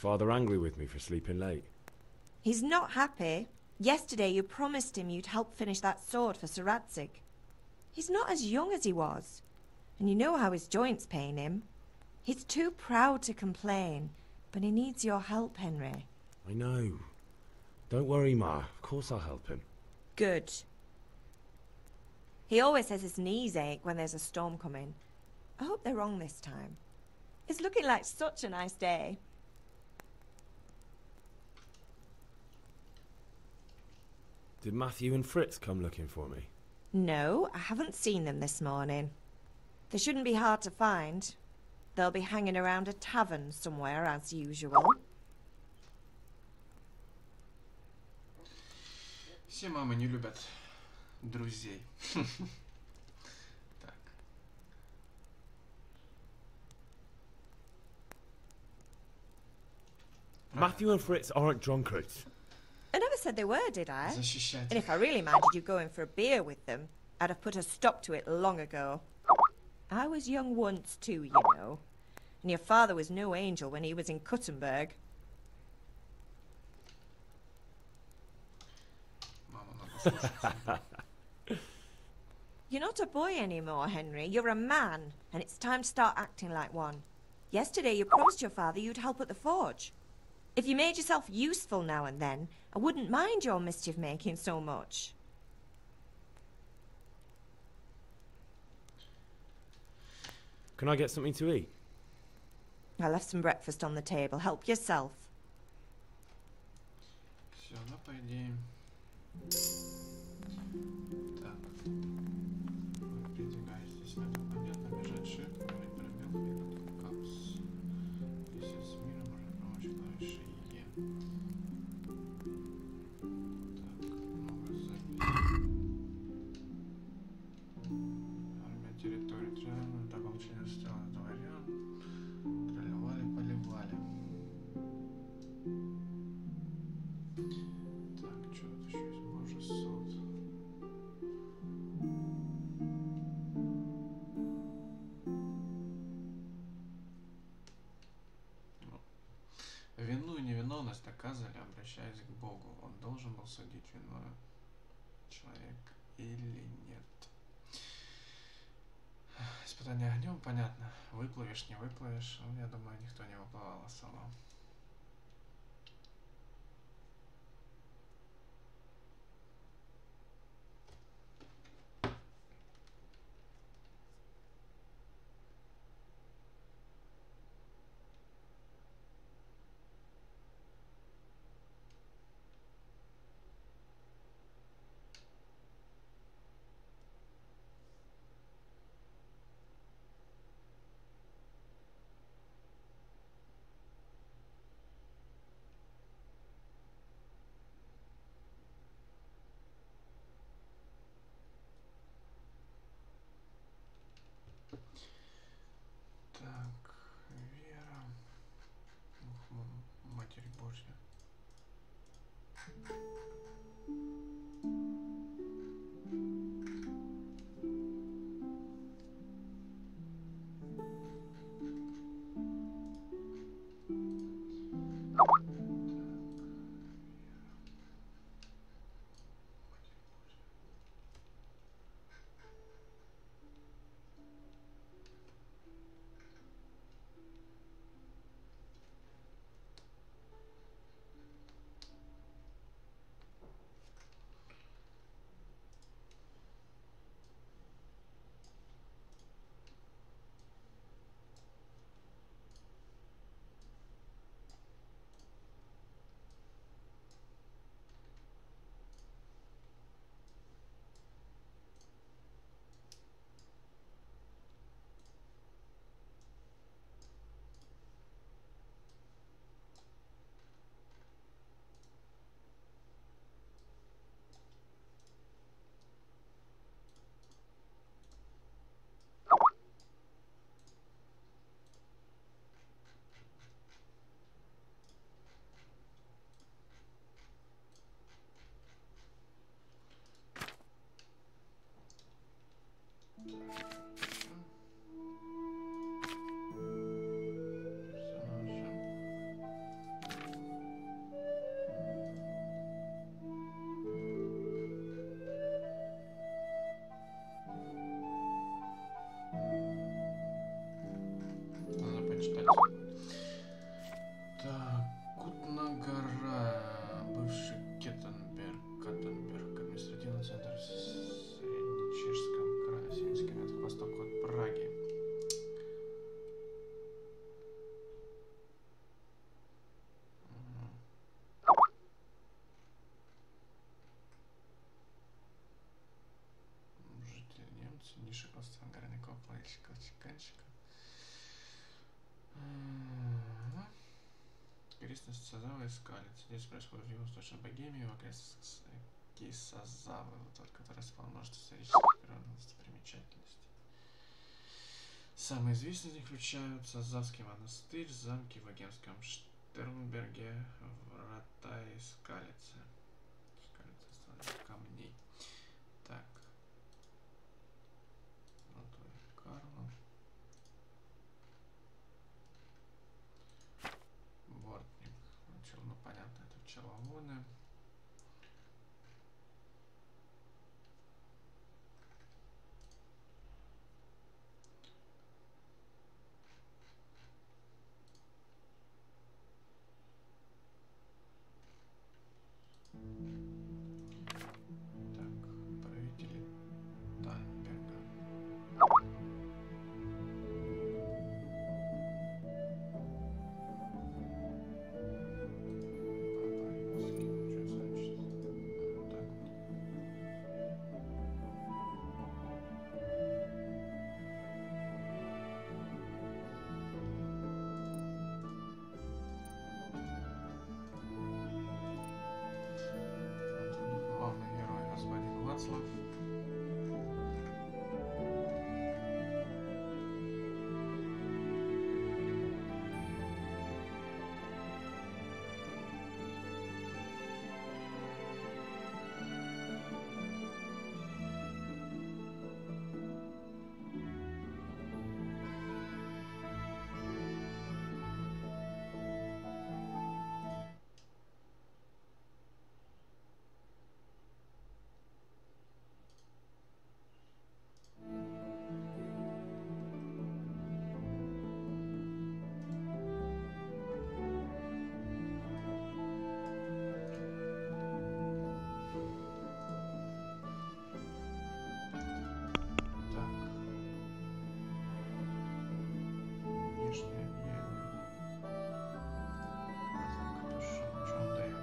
father angry with me for sleeping late? He's not happy. Yesterday you promised him you'd help finish that sword for Sir Radzig. He's not as young as he was, and you know how his joints pain him. He's too proud to complain, but he needs your help, Henry. I know. Don't worry, Ma. Of course I'll help him. Good. He always says his knees ache when there's a storm coming. I hope they're wrong this time. It's looking like such a nice day. Did Matthew and Fritz come looking for me? No, I haven't seen them this morning. They shouldn't be hard to find. They'll be hanging around a tavern somewhere, as usual. Все мамы не любят друзей. Так. Matthew and Fritz aren't drunkards. I never said they were, did I? Защищать. And if I really minded you going for a beer with them, I'd have put a stop to it long ago. I was young once too, you know. And your father was no angel when he was in Kuttenberg. Мама, надо слушаться. You're not a boy anymore, Henry. You're a man, and it's time to start acting like one. Yesterday you promised your father you'd help at the forge. If you made yourself useful now and then, I wouldn't mind your mischief-making so much. Can I get something to eat? I left some breakfast on the table. Help yourself. Все, ну по идее. Так. Вы передвигаетесь на этом понятно. Бежать шип, говорить пробел, метод капс. Если с миром можно помочь клавиши Е. Так, много забить. Армия территории Тряна, до получения стела дворян. Проливали, поливали. Так, что тут еще есть? Боже, суд. Вину и невиновность доказали, обращаясь к Богу. Он должен был судить, виновен человек или нет. Испытание огнем, понятно. Выплывешь, не выплывешь. Ну, я думаю, никто не выплывал особо. Так, вера. Ух, Матерь Божья. Так, Кутна-гора, бывший Каттенберг, административный центр в Среднечешском крае, 70 км к востоку от Праги. Жители немцы, ниша класса горняков, плавильщиков, чеканщиков. Корыстность Сазавы и Скалец. Здесь происходит в Юго-Восточной Богемии, в окрестностях Сазавы, тот, который расположен множество исторических природных достопримечательностей. Самые известные из них включают Сазавский монастырь, замки в Богемском Штернберге, врата и Скалицы. Скалицы становятся камней. Так. Золотой Карло. Бортник. Ну, понятно, это пчеловоды. Так, правители Таннберга. Главный герой господин Вацлав. Внешне капюшон, что он дает?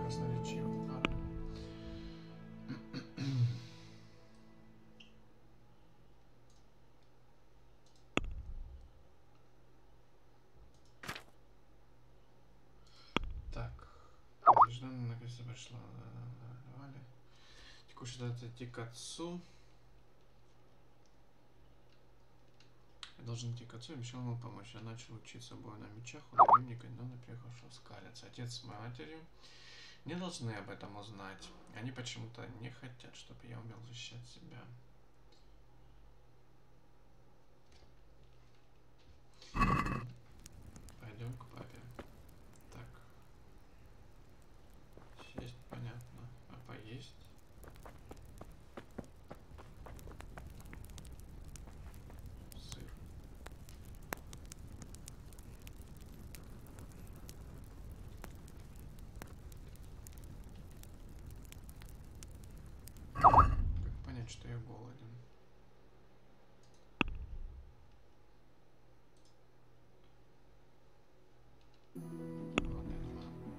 Красноречиво. Так. Нежданно наконец-то пришла. Текущая дата идти к отцу. Я должен идти к отцу, обещал ему помочь. Я начал учиться бою на мечах у наемника, недавно приехавшего с Скалец. Отец с матерью не должны об этом узнать. Они почему-то не хотят, чтобы я умел защищать себя. Пойдем к папе. Так. Сесть, понятно. А поесть? Сыр. Как понять, что я голоден? Ладно, я думаю.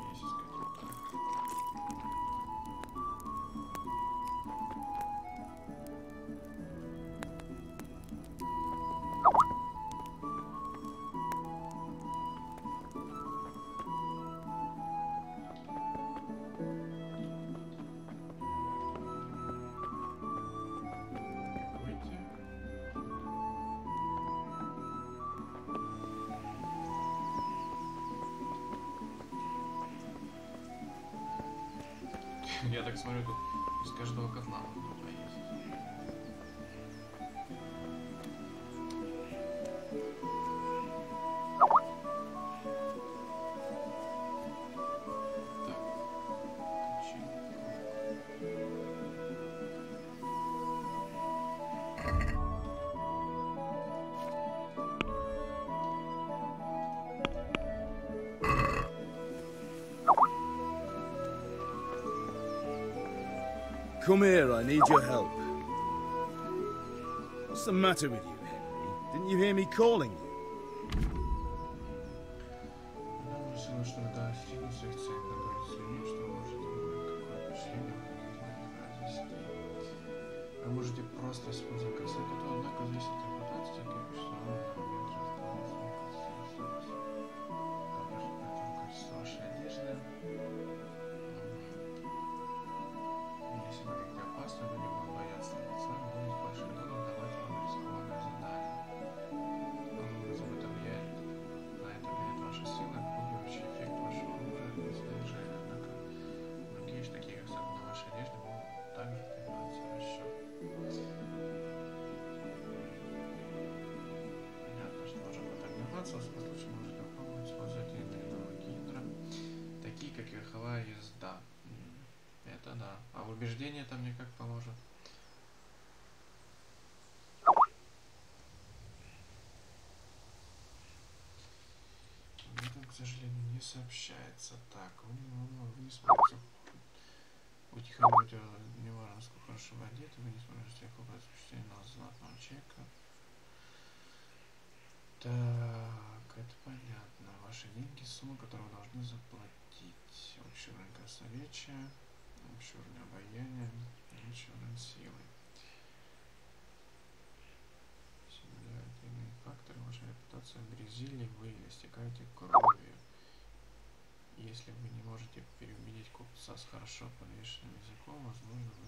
Есть искать. Так. Я так смотрю, тут из каждого котла кто-то есть. Come here, I need your help. What's the matter with you, Henry? Didn't you hear me calling you? Она решила, что достигнет своих целей, говорит с людьми, что может быть какое впечатление вы можете просто использовать косяк, однако зависит от репутации, так и что на момент разговора с качество вашей одежды. Если вы видите опасно, вы не будете бояться с вами, вы с большой долей давать вам рискованное задание. Главным образом это влияет. На это влияет ваша сила, отпугивающий эффект вашего оружия и снаряжения. Однако другие же, такие как особенно ваша одежда, могут также приниматься в расчет. Понятно, что можно фотографироваться, в случае можно попробовать использовать иного гидра, такие как верховая езда. Это да. А убеждение там мне как поможет? Об этом, к сожалению, не сообщается. Так, вы не сможете утихомирить, не важно, сколько хорошо вы одеты, вы не сможете легко предпочтение на знатного человека. Так, это понятно. Ваши деньги, сумма, которую вы должны заплатить. Общий уровень красноречия. Общий уровень обаяния, общий уровень силы. Иные факторы, ваша репутация грязили, вы истекаете кровью. Если вы не можете переубедить купца с хорошо подвешенным языком, возможно, вы...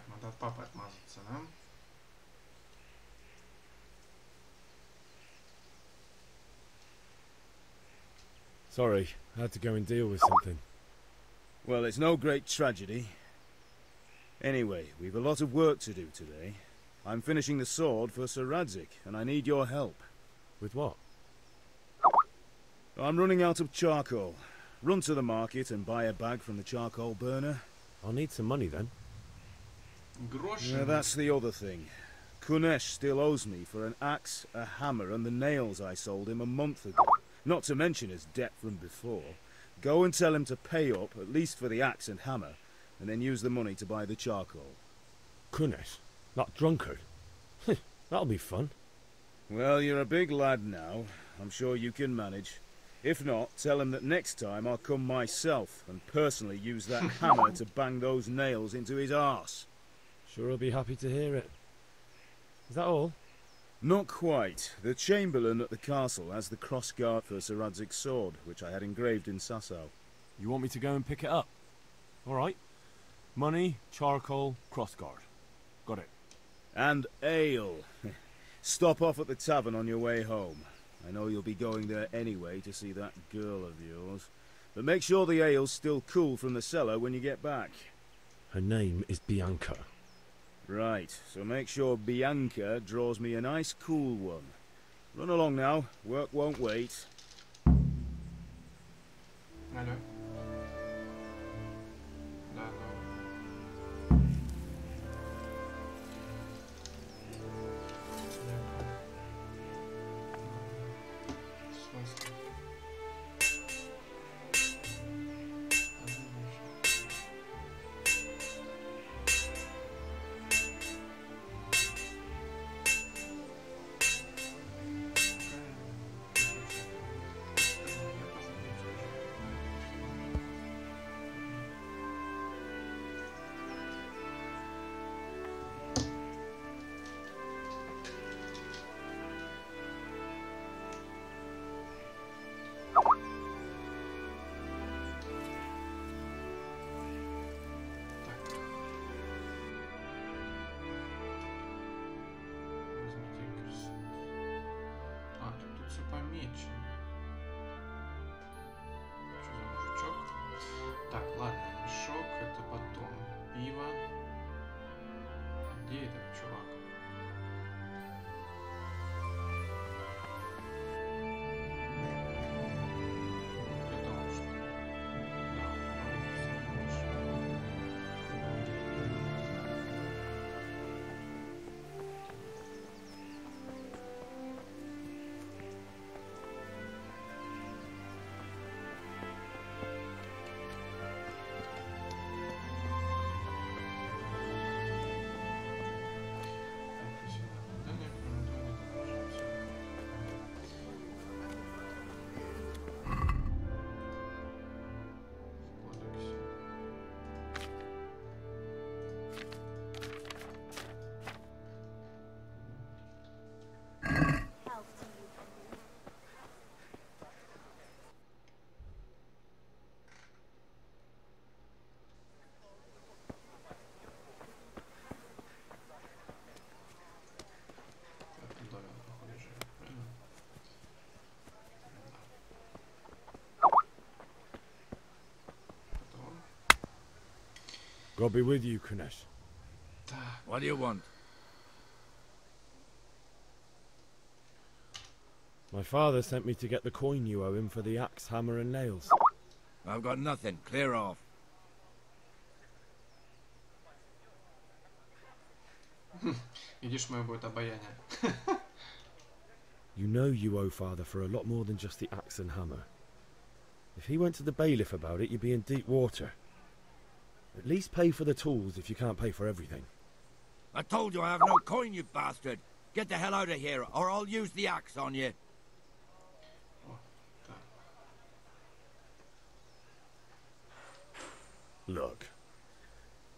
Надо от папы отмазаться, да? Sorry, I had to go and deal with something. Well, it's no great tragedy. Anyway, we've a lot of work to do today. I'm finishing the sword for Sir Radzik, and I need your help. With what? I'm running out of charcoal. Run to the market and buy a bag from the charcoal burner. I'll need some money then. Yeah, that's the other thing. Kunesh still owes me for an axe, a hammer, and the nails I sold him a month ago. Not to mention his debt from before. Go and tell him to pay up, at least for the axe and hammer, and then use the money to buy the charcoal. Kunesh? That drunkard? That'll be fun. Well, you're a big lad now. I'm sure you can manage. If not, tell him that next time I'll come myself and personally use that hammer to bang those nails into his arse. Sure he'll be happy to hear it. Is that all? Not quite. The Chamberlain at the castle has the crossguard for Sir Radzik's sword, which I had engraved in Sasau. You want me to go and pick it up? All right. Money, charcoal, crossguard. Got it. And ale. Stop off at the tavern on your way home. I know you'll be going there anyway to see that girl of yours. But make sure the ale's still cool from the cellar when you get back. Her name is Bianca. Right, so make sure Bianca draws me a nice cool one. Run along now, work won't wait. Алло. Да, нечем. Что за мужичок? Так, ладно, мешок, это потом. Пиво. Где этот чувак? Это он, что ли? Да, он God be with you, Kunesh. What do you want? My father sent me to get the coin you owe him for the axe, hammer and nails. I've got nothing. Clear off. Видишь, мое будет обаяние. You know you owe father for a lot more than just the axe and hammer. If he went to the bailiff about it, you'd be in deep water. At least pay for the tools if you can't pay for everything. I told you I have no coin, you bastard. Get the hell out of here, or I'll use the axe on you. Look,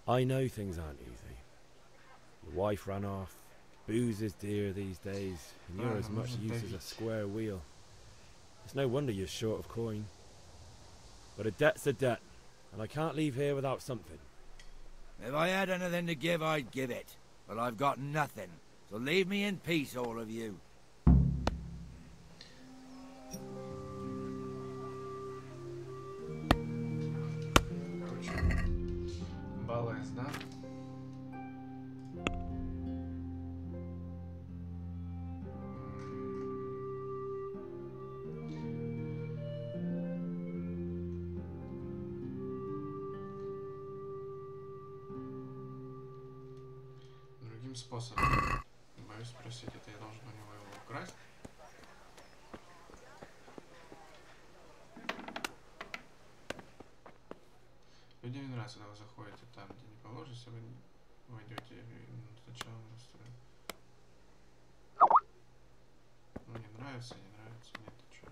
I know things aren't easy. Your wife ran off, booze is dear these days, and you're as much use as a square wheel. It's no wonder you're short of coin. But a debt's a debt, and I can't leave here without something. If I had anything to give, I'd give it. But I've got nothing. So leave me in peace, all of you. Короче, баланс, да? Другим способом. Боюсь спросить, это я должен у него его украсть? Людям не нравится, когда вы заходите там, где не положено, если вы войдете сначала настроен. Ну, не нравится, не нравится, нет, ты чё?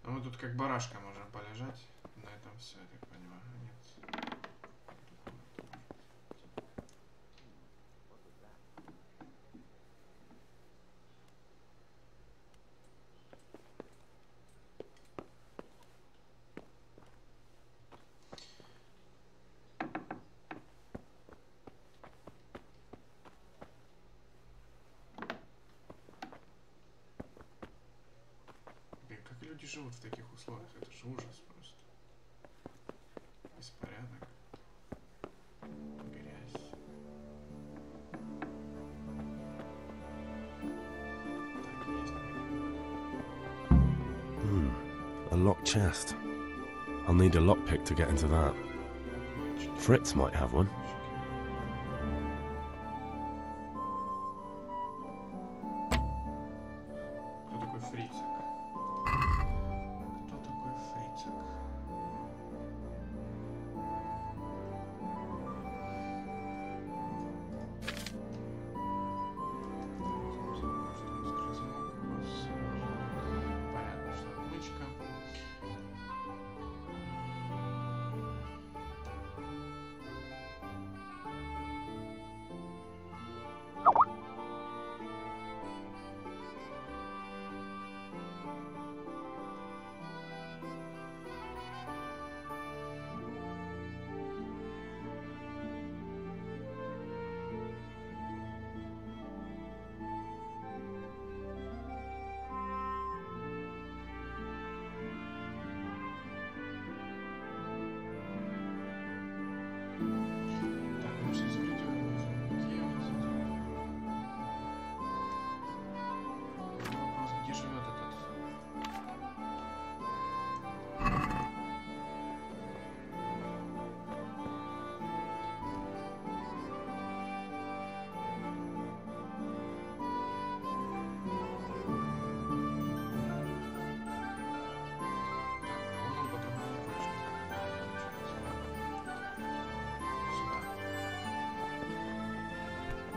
Ну, мы тут как барашка можем полежать. На этом все, я так понимаю. Нет. Блин, как люди живут в таких условиях? Это же ужас просто. Беспорядок. Грязь. Так, есть. A locked chest. I'll need a lockpick to get into that. Fritz might have one. Кто такой Фрицик? Кто такой Фрицик? Понятно, что отмычка.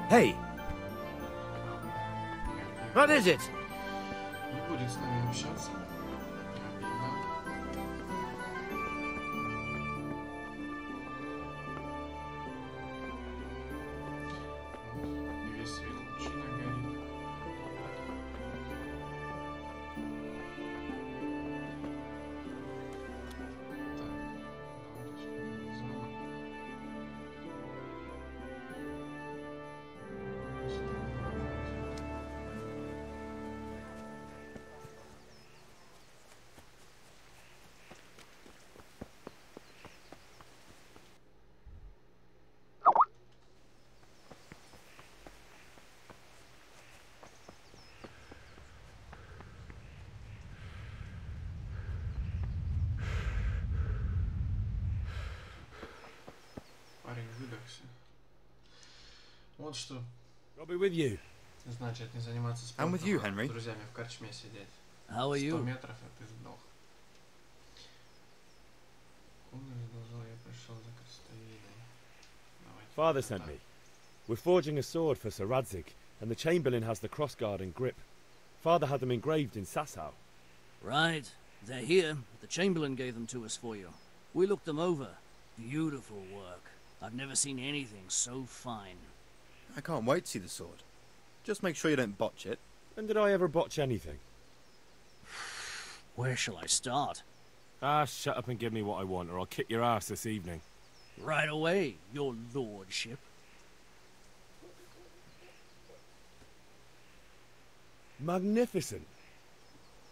Hey! What is it? Не будет с нами общаться. Обидно. И весь свет лучина горит. Парень выдохся. Вот что I'll be with you. значит не заниматься I'm спортом, with you, а Henry. с друзьями в корчме сидеть. How are 100 you? метров, и ты сдох. Куннер сказал, я пришел за крестовиной. Давайте. Father sent me. We're forging a sword for Sir Radzig, and the Chamberlain has the crossguard and grip. Father had them engraved in Sasau. Right. They're here. The Chamberlain gave them to us for you. We looked them over. Beautiful work. I've never seen anything so fine. I can't wait to see the sword. Just make sure you don't botch it. When did I ever botch anything? Where shall I start? Ah, shut up and give me what I want, or I'll kick your ass this evening. Right away, your lordship. Magnificent.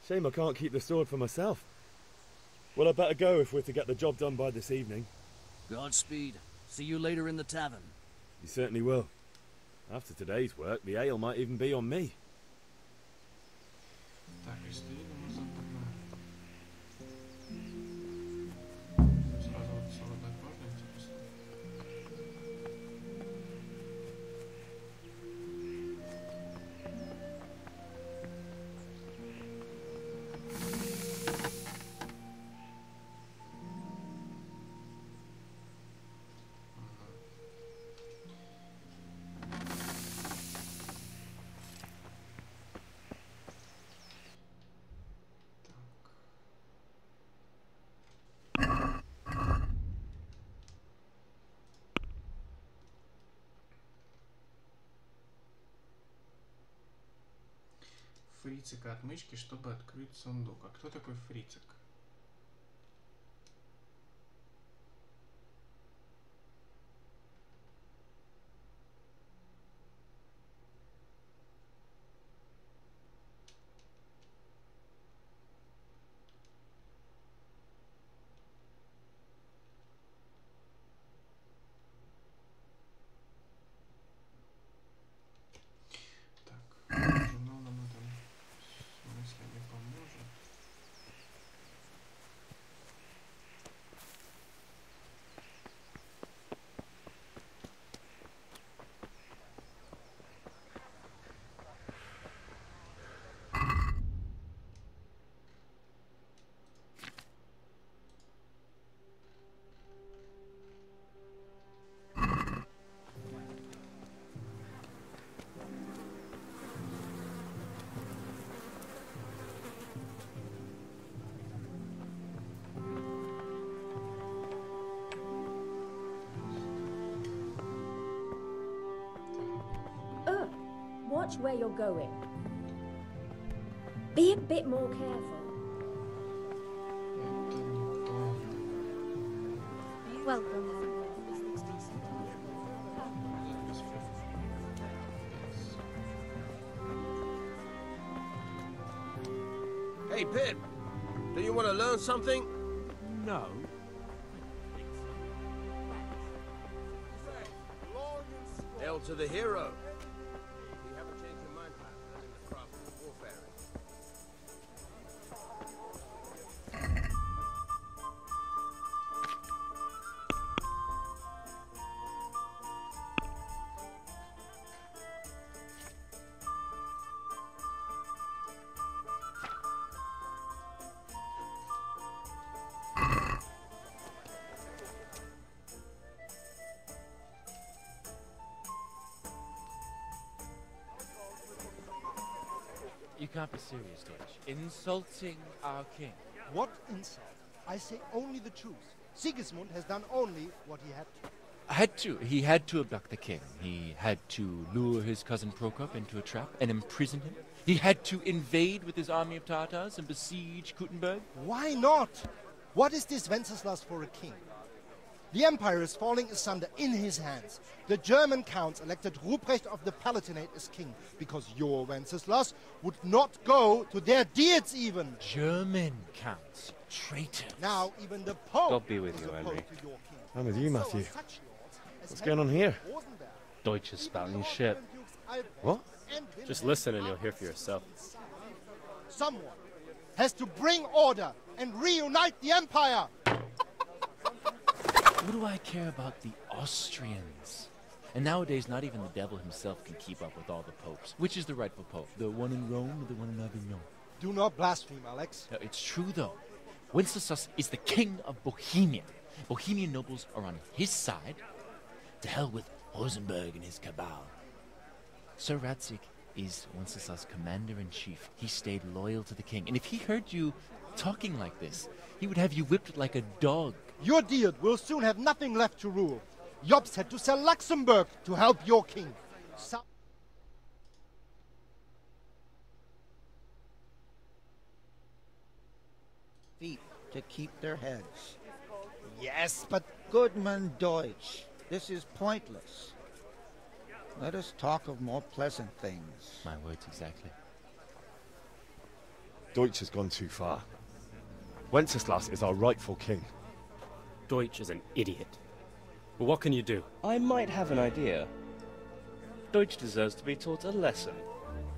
Shame I can't keep the sword for myself. Well, I better go if we're to get the job done by this evening. Godspeed. See you later in the tavern. You certainly will. After today's work, the ale might even be on me. Так, крестовину мы забыли. Сразу вот солодной кровью, интересно. Фрицика отмычки, чтобы открыть сундук. А кто такой Фрицик? Так, журнал нам это в смысле не поможет. Watch where you're going. Be a bit more careful. Это не то. Welcome. Hey, Pip, do you want to learn something? No. Hail to the hero. You haven't changed your mind about learning the craft of warfare. You can't be serious, Deutsch. Insulting our king. What insult? I say only the truth. Sigismund has done only what he had to. He had to abduct the king. He had to lure his cousin Prokop into a trap and imprison him. He had to invade with his army of Tartars and besiege Kuttenberg. Why not? What is this Wenceslas for a king? The empire is falling asunder in his hands. The German counts elected Ruprecht of the Palatinate as king because your Wenceslas would not go to their deeds even. German counts, traitors. Now even the Pope God be with you, Henry. I'm with you, Matthew. What's going on here? Deutsch is spouting shit. What? Just listen and you'll hear for yourself. Someone has to bring order and reunite the empire. What do I care about the Austrians? And nowadays, not even the devil himself can keep up with all the popes. Which is the rightful pope? The one in Rome or the one in Avignon? Do not blaspheme, Alex. No, it's true, though. Wenceslas is the king of Bohemia. Bohemian nobles are on his side. To hell with Rosenberg and his cabal. Sir Radzig is Wenceslas' commander-in-chief. He stayed loyal to the king. And if he heard you talking like this, he would have you whipped like a dog. Your Diet will soon have nothing left to rule. Jobst had to sell Luxembourg to help your king. Feet to keep their heads. Yes, but... Goodman Deutsch, this is pointless. Let us talk of more pleasant things. My words exactly. Deutsch has gone too far. Wenceslas is our rightful king. Deutsch is an idiot. But what can you do? I might have an idea. Deutsch deserves to be taught a lesson.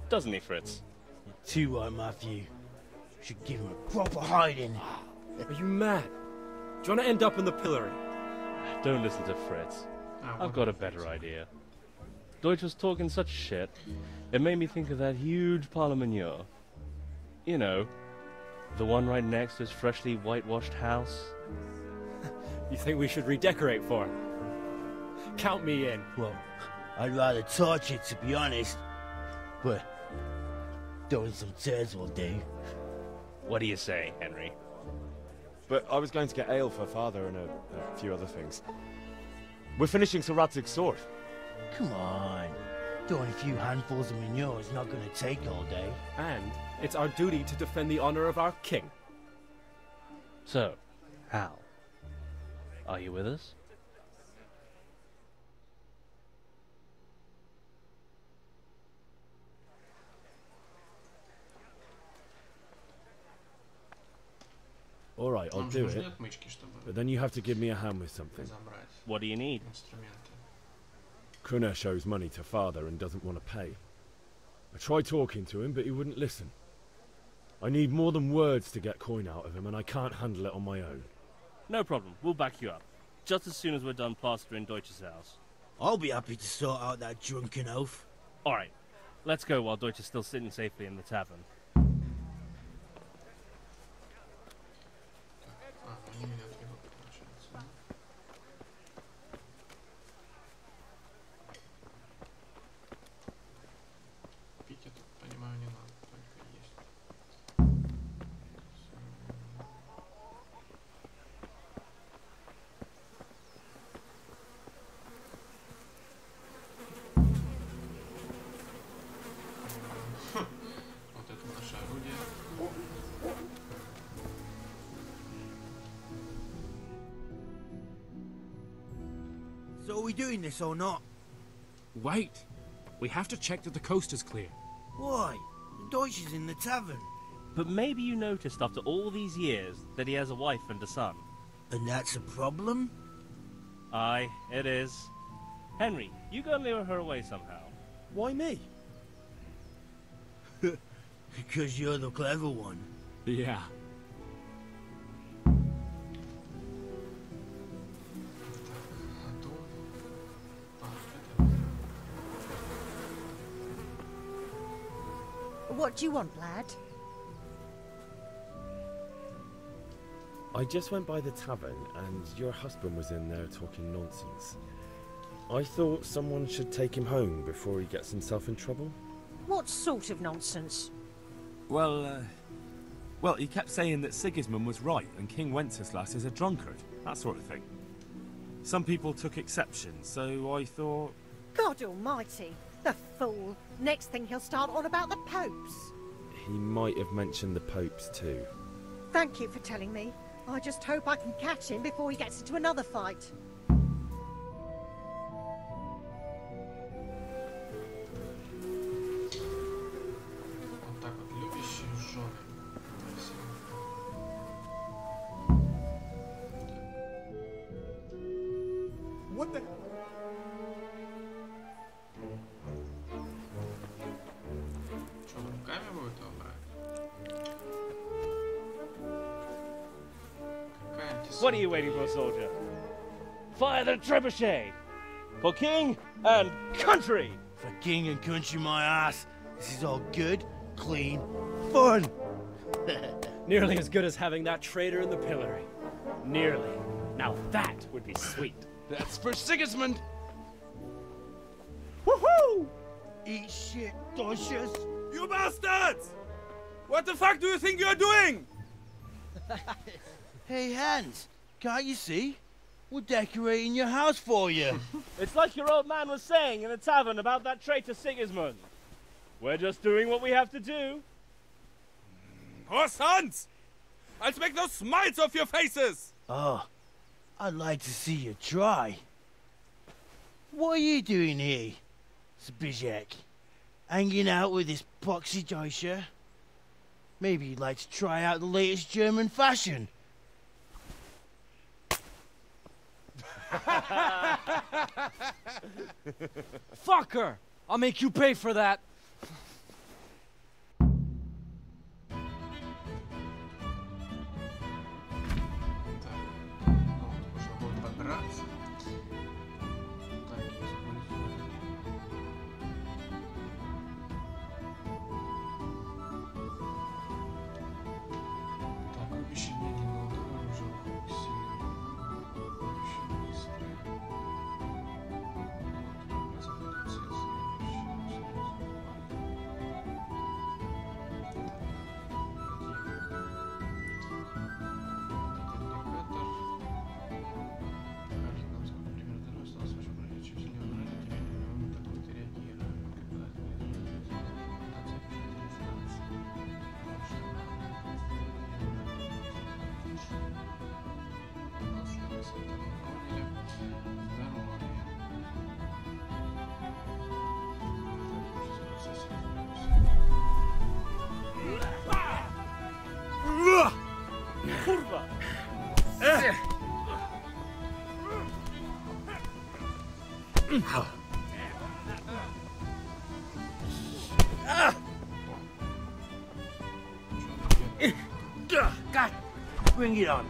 Doesn't he, Fritz? You're too right, Matthew. Should give him a proper hiding. Are you mad? Do you want to end up in the pillory? Don't listen to Fritz. I've got a better idea. Deutsch was talking such shit, it made me think of that huge parliament. You know, the one right next to his freshly whitewashed house. You think we should redecorate for him? Count me in. Well, I'd rather torch it, to be honest. But throwing some tears will do. What do you say, Henry? But I was going to get ale for Father and a few other things. We're finishing Sir Radzig's sword. Come on. Throwing a few handfuls of manure is not going to take all day. And it's our duty to defend the honor of our king. So, Hal, are you with us? All right, I'll do it. But then you have to give me a hand with something. What do you need? Krunner shows money to Father and doesn't want to pay. I tried talking to him, but he wouldn't listen. I need more than words to get coin out of him, and I can't handle it on my own. No problem. We'll back you up. Just as soon as we're done plastering Deutsch's house. I'll be happy to sort out that drunken oaf. All right. Let's go while Deutsch is still sitting safely in the tavern. So are we doing this or not? Wait. We have to check that the coast is clear. Why? Deutsch is in the tavern. But maybe you noticed after all these years that he has a wife and a son. And that's a problem? Aye, it is. Henry, you go and lure her away somehow. Why me? Because you're the clever one. Yeah. What do you want, lad? I just went by the tavern and your husband was in there talking nonsense. I thought someone should take him home before he gets himself in trouble. What sort of nonsense? Well, he kept saying that Sigismund was right and King Wenceslas is a drunkard, that sort of thing. Some people took exception, so I thought... God almighty, the fool. Next thing he'll start on about the popes. He might have mentioned the popes too. Thank you for telling me. I just hope I can catch him before he gets into another fight. What the? Что, руками будет его брать? Какая антисемитизм? What are you waiting for, soldier? Fire the trebuchet! For king and country! For king and country, my ass. This is all good, clean, fun. Nearly as good as having that traitor in the pillory. Nearly. Now that would be sweet. That's for Sigismund! Woohoo! Eat shit, dodgers. You bastards! What the fuck do you think you're doing? Hey, Hans, can't you see? We're decorating your house for you. It's like your old man was saying in the tavern about that traitor Sigismund. We're just doing what we have to do. Horse Hans! I'll make those smiles off your faces! Oh, I'd like to see you try. What are you doing here, Zbyszek? Hanging out with this poxy Deutscher? Maybe you'd like to try out the latest German fashion. Fucker! I'll make you pay for that. Подраться. Так, использую. Так, выбещи медленно удар оружия, уходит сильно. Выбещи быстрее. Запутаться, Kurwa! God, bring it on.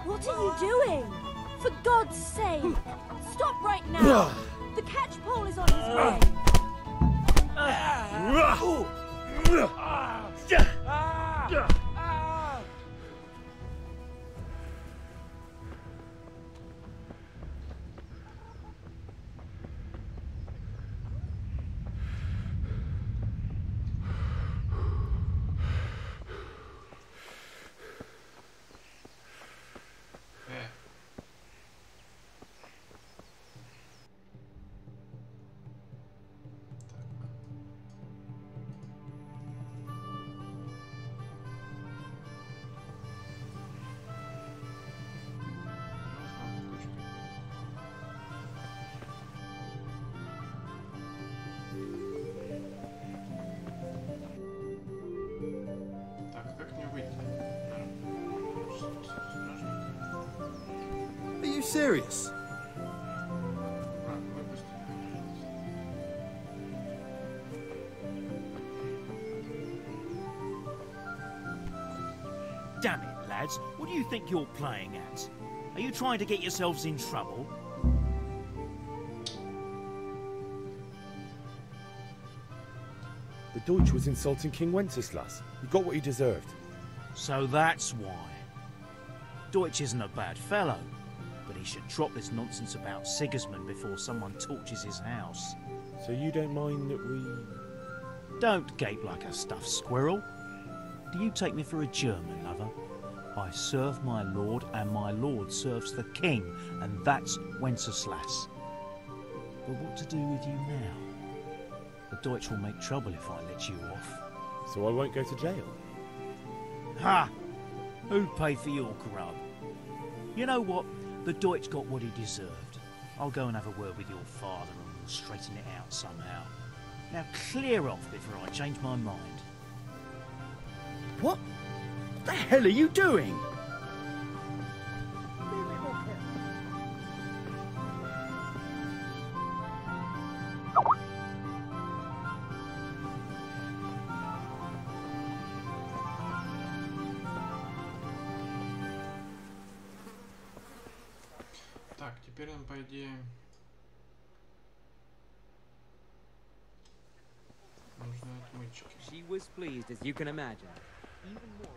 What are you doing? For God's sake! Stop right now! The catch pole is on his way! Are you serious? Damn it, lads. What do you think you're playing at? Are you trying to get yourselves in trouble? The Deutsch was insulting King Wenceslas. He got what he deserved. So that's why. Deutsch isn't a bad fellow, but he should drop this nonsense about Sigismund before someone torches his house. So you don't mind that we... Don't gape like a stuffed squirrel. Do you take me for a German, lover? I serve my lord, and my lord serves the king, and that's Wenceslas. But what to do with you now? The Deutsch will make trouble if I let you off. So I won't go to jail? Ha! Who'd pay for your grub? You know what? The Deutsch got what he deserved. I'll go and have a word with your father and we'll straighten it out somehow. Now clear off before I change my mind. What the hell are you doing? Так, теперь нам, по идее, нужны отмычки. She was pleased, as you can imagine. Even more.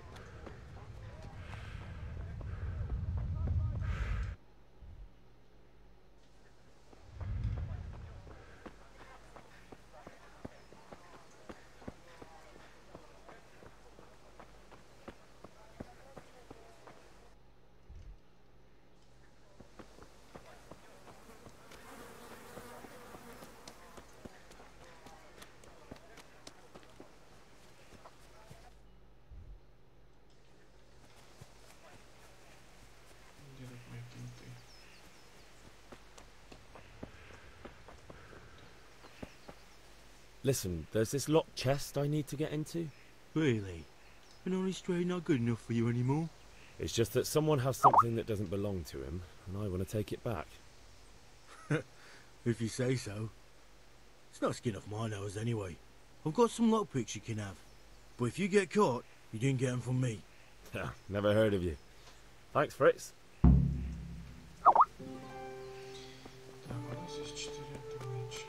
Где тут мои кинты? Listen, there's this locked chest I need to get into. Really? An honest trade not good enough for you anymore? It's just that someone has something that doesn't belong to him, and I want to take it back. If you say so. It's not skin off my nose anyway. I've got some lockpicks you can have. But if you get caught, you didn't get them from me. Never heard of you. Thanks, Fritz. Так, у нас есть 4 отмычки.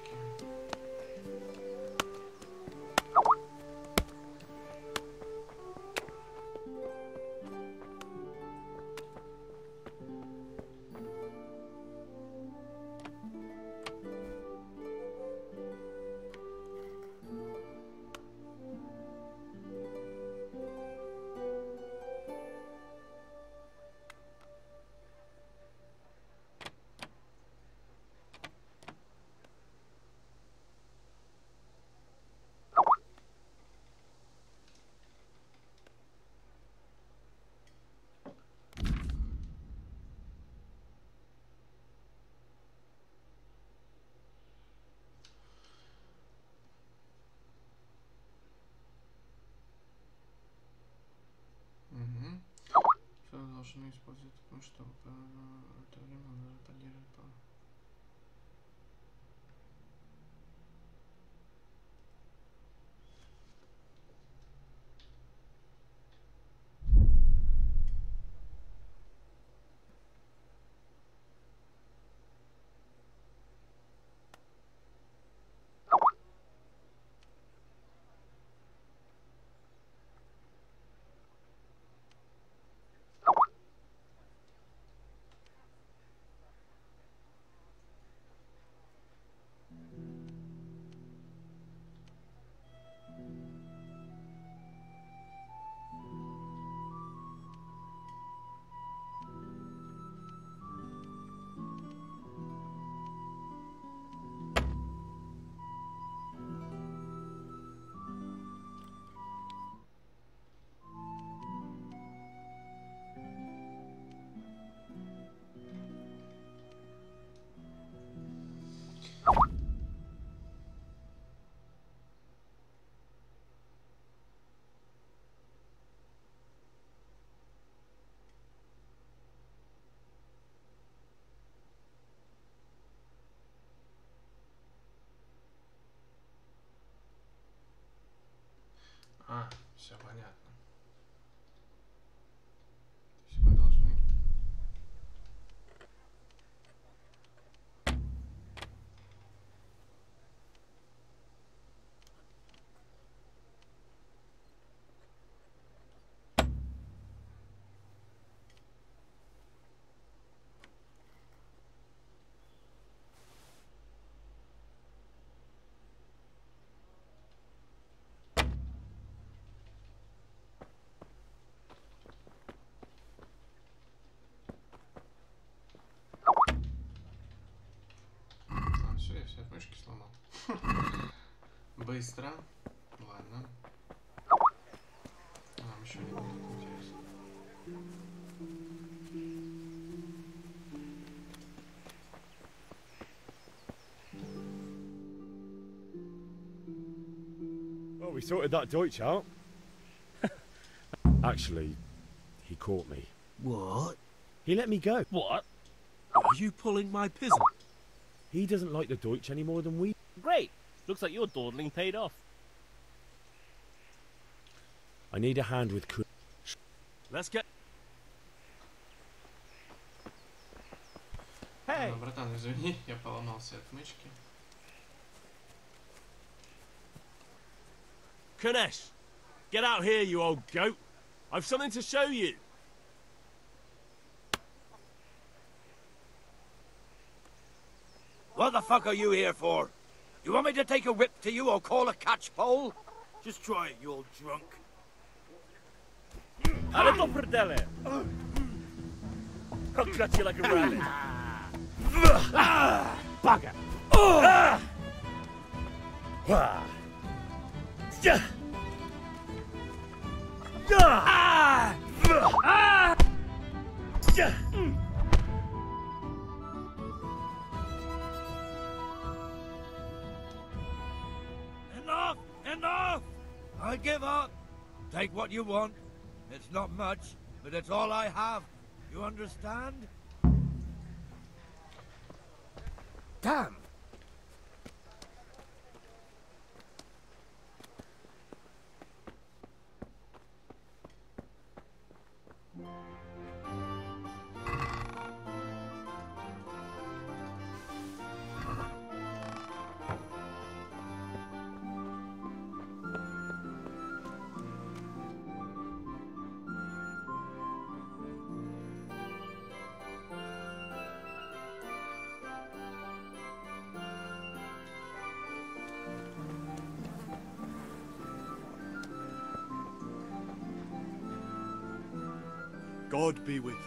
Все должны использовать, потому что в это время нужно поддерживать по... А, все понятно. себе отмычки сломал. Быстро. Ладно. Нам еще не будет интересно. Well, we sorted that Deutsch out. Actually, he caught me. What? He let me go. What? Are you pulling my pizzle? He doesn't like the Deutsch any more than we. Great. Looks like your dawdling paid off. I need a hand with. Let's get. Hey. Братан, извини, я поломал все отмычки. Kunesh, get out here, you old goat. I've something to show you. What the fuck are you here for? You want me to take a whip to you or call a catchpole? Just try it, you old drunk. A little predele. I'll cut you like a rabbit. Bugger. Enough! Enough! I give up. Take what you want. It's not much, but it's all I have. You understand? Damn! God be with you.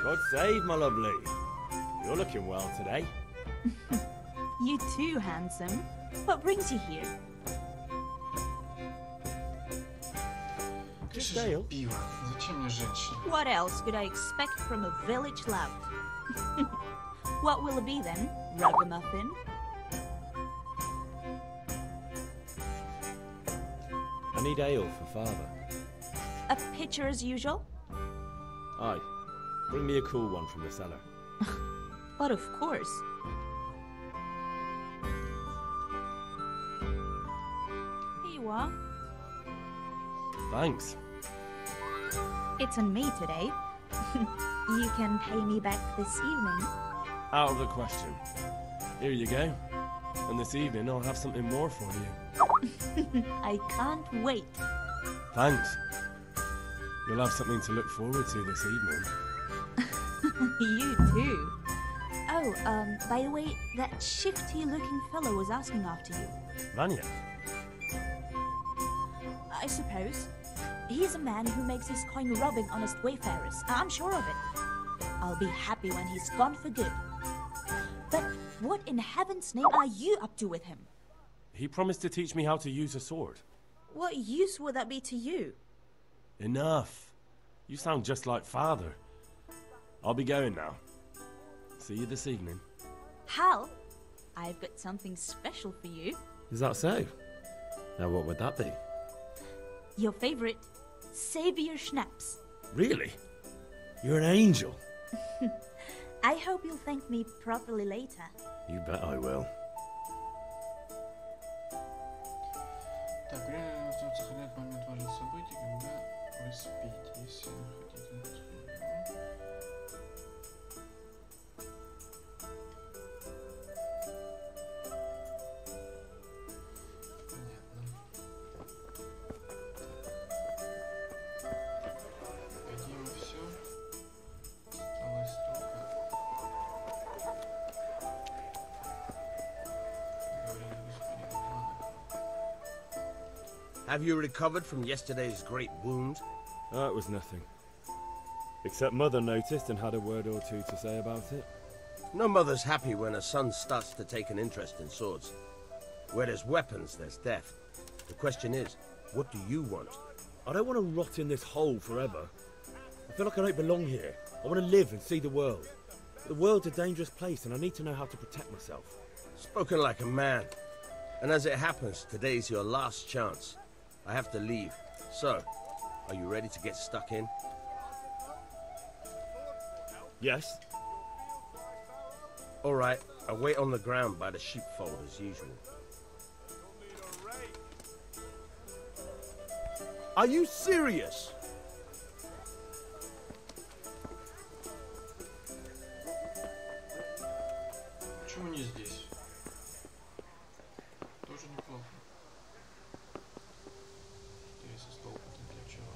God save, my lovely. You're looking well today. You too, handsome. What brings you here? Пиво. Зачем мне женщина? What else could I expect from a village lout? What will it be then? Ragamuffin? I need ale for father. A pitcher as usual? Aye. Bring me a cool one from the cellar. But of course. Here you are. Thanks. It's on me today. You can pay me back this evening. Out of the question. Here you go. And this evening I'll have something more for you. I can't wait. Thanks. You'll have something to look forward to this evening. You too. Oh, by the way, that shifty-looking fellow was asking after you. Vanya? I suppose. He's a man who makes his coin robbing honest wayfarers. I'm sure of it. I'll be happy when he's gone for good. But what in heaven's name are you up to with him? He promised to teach me how to use a sword. What use would that be to you? Enough. You sound just like Father. I'll be going now. See you this evening. Hal, I've got something special for you. Is that so? Now what would that be? Your favorite Savior Schnapps. Really? You're an angel. I hope you'll thank me properly later. You bet I will. Так, время сохраняет момент важных событий, когда вы спите, если хотите. Have you recovered from yesterday's great wound? It was nothing. Except Mother noticed and had a word or two to say about it. No mother's happy when a son starts to take an interest in swords. Where there's weapons, there's death. The question is, what do you want? I don't want to rot in this hole forever. I feel like I don't belong here. I want to live and see the world. The world's a dangerous place and I need to know how to protect myself. Spoken like a man. And as it happens, today's your last chance. I have to leave. So, are you ready to get stuck in? Yes. All right, I'll wait on the ground by the sheepfold as usual. Are you serious? Почему не здесь? Тоже неплохо. Интересно, столб-то для чего?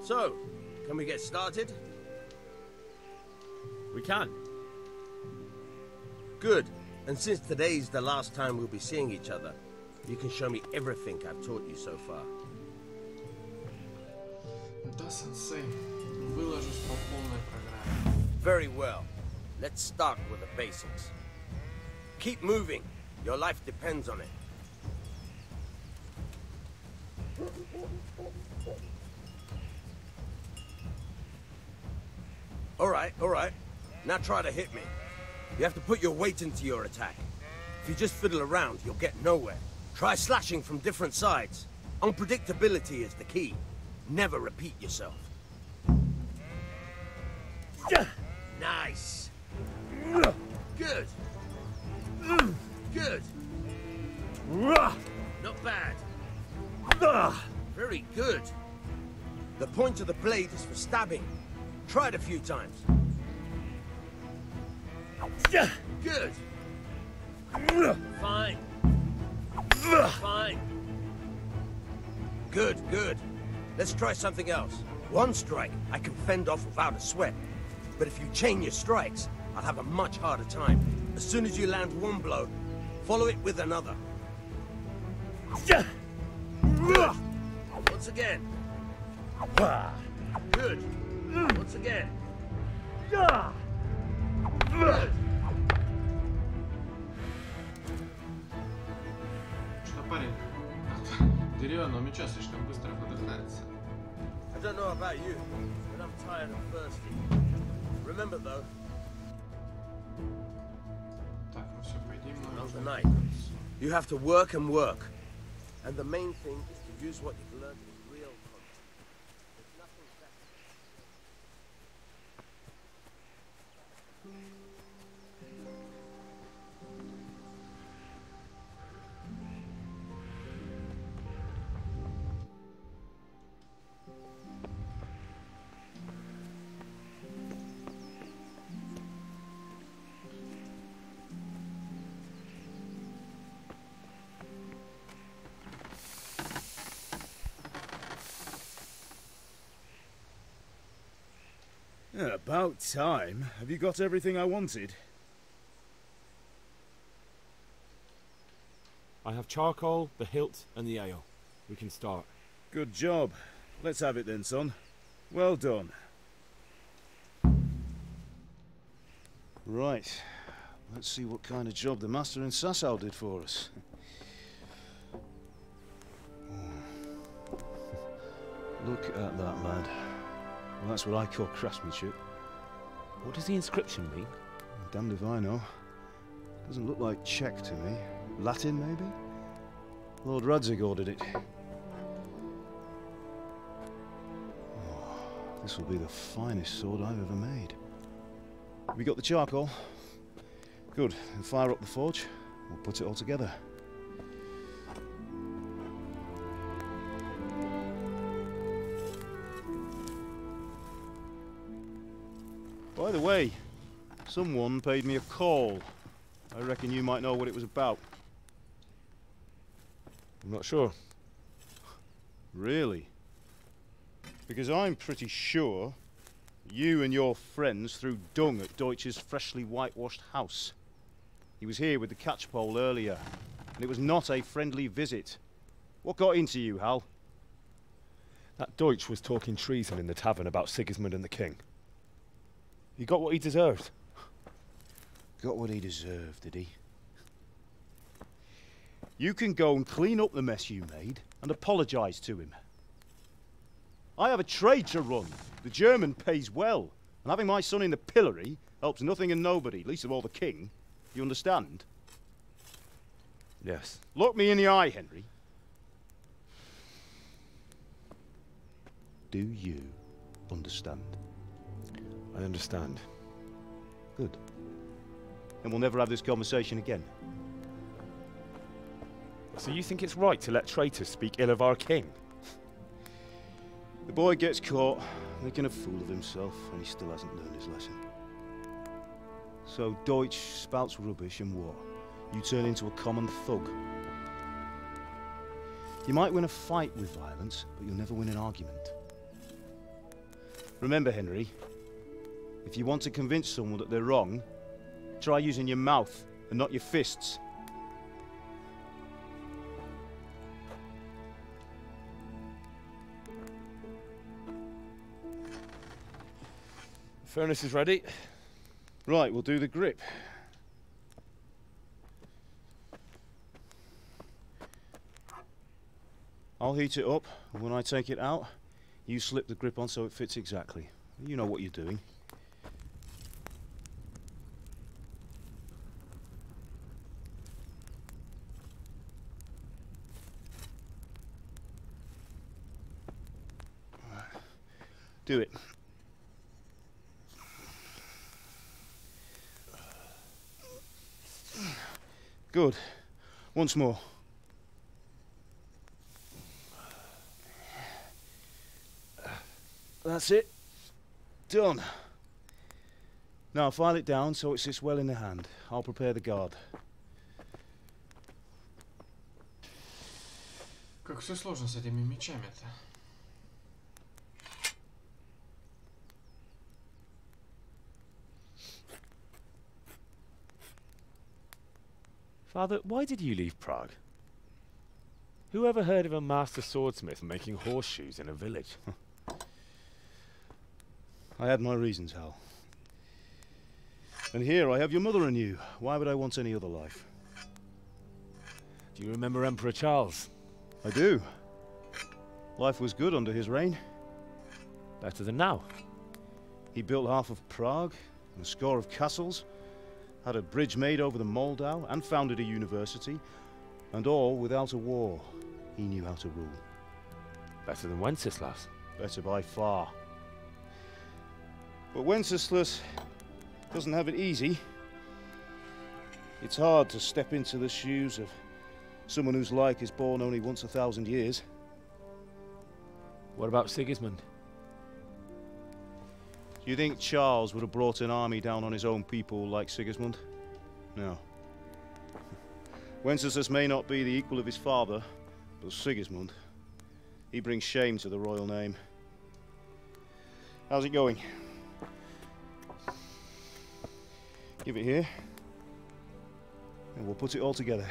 So, can we get started? We can. Good. And since today's the last time we'll be seeing each other, you can show me everything I've taught you so far. Да, сенсей. Выложусь по полной программе. Very well. Let's start with the basics. Keep moving. Your life depends on it. All right. Now try to hit me. You have to put your weight into your attack. If you just fiddle around, you'll get nowhere. Try slashing from different sides. Unpredictability is the key. Never repeat yourself. Nice. Good. Good. Not bad. Very good. The point of the blade is for stabbing. Try it a few times. Good. Fine. Fine. Good, good. Let's try something else. One strike, I can fend off without a sweat. But if you chain your strikes, I'll have a much harder time. As soon as you land one blow, follow it with another. Once again. Good. Once again. Good. Что, парень? Деревянного меча слишком быстро подохнается. I don't know about you, but I'm tired and thirsty. Remember though. Так, ну все, пойдем на On the night, you have to work and work. And the main thing is to use what you've learned in real context. There's nothing better. About time. Have you got everything I wanted? I have charcoal, the hilt, and the ale. We can start. Good job. Let's have it then, son. Well done. Right. Let's see what kind of job the master in Sasau did for us. Look at that, lad. Well, that's what I call craftsmanship. What does the inscription mean? Damned if I know. Doesn't look like Czech to me. Latin, maybe? Lord Radzig ordered it. Oh, this will be the finest sword I've ever made. Have you got the charcoal? Good. Then fire up the forge. We'll put it all together. By the way, someone paid me a call. I reckon you might know what it was about. I'm not sure. Really? Because I'm pretty sure you and your friends threw dung at Deutsch's freshly whitewashed house. He was here with the catchpole earlier, and it was not a friendly visit. What got into you, Hal? That Deutsch was talking treason in the tavern about Sigismund and the king. He got what he deserved. Got what he deserved, did he? You can go and clean up the mess you made and apologise to him. I have a trade to run. The German pays well, and having my son in the pillory helps nothing and nobody, least of all the king. You understand? Yes. Look me in the eye, Henry. Do you understand? I understand. Good. And we'll never have this conversation again. So you think it's right to let traitors speak ill of our king? The boy gets caught, making a fool of himself, and he still hasn't learned his lesson. So Deutsch spouts rubbish and what? You turn into a common thug. You might win a fight with violence, but you'll never win an argument. Remember, Henry, if you want to convince someone that they're wrong, try using your mouth and not your fists. The furnace is ready. Right, we'll do the grip. I'll heat it up, and when I take it out, you slip the grip on so it fits exactly. You know what you're doing. Do it. Good. Once more. That's it. Done. Now file it down so it sits well in the hand. I'll prepare the guard. Как все сложно с этими мечами-то. Father, why did you leave Prague? Who ever heard of a master swordsmith making horseshoes in a village? I had my reasons, Hal. And here I have your mother and you. Why would I want any other life? Do you remember Emperor Charles? I do. Life was good under his reign. Better than now. He built half of Prague, and a score of castles, had a bridge made over the Moldau, and founded a university, and all without a war. He knew how to rule. Better than Wenceslas. Better by far. But Wenceslas doesn't have it easy. It's hard to step into the shoes of someone whose like is born only once 1,000 years. What about Sigismund? Do you think Charles would have brought an army down on his own people like Sigismund? No. Wenceslas may not be the equal of his father, but Sigismund, he brings shame to the royal name. How's it going? Give it here, and we'll put it all together.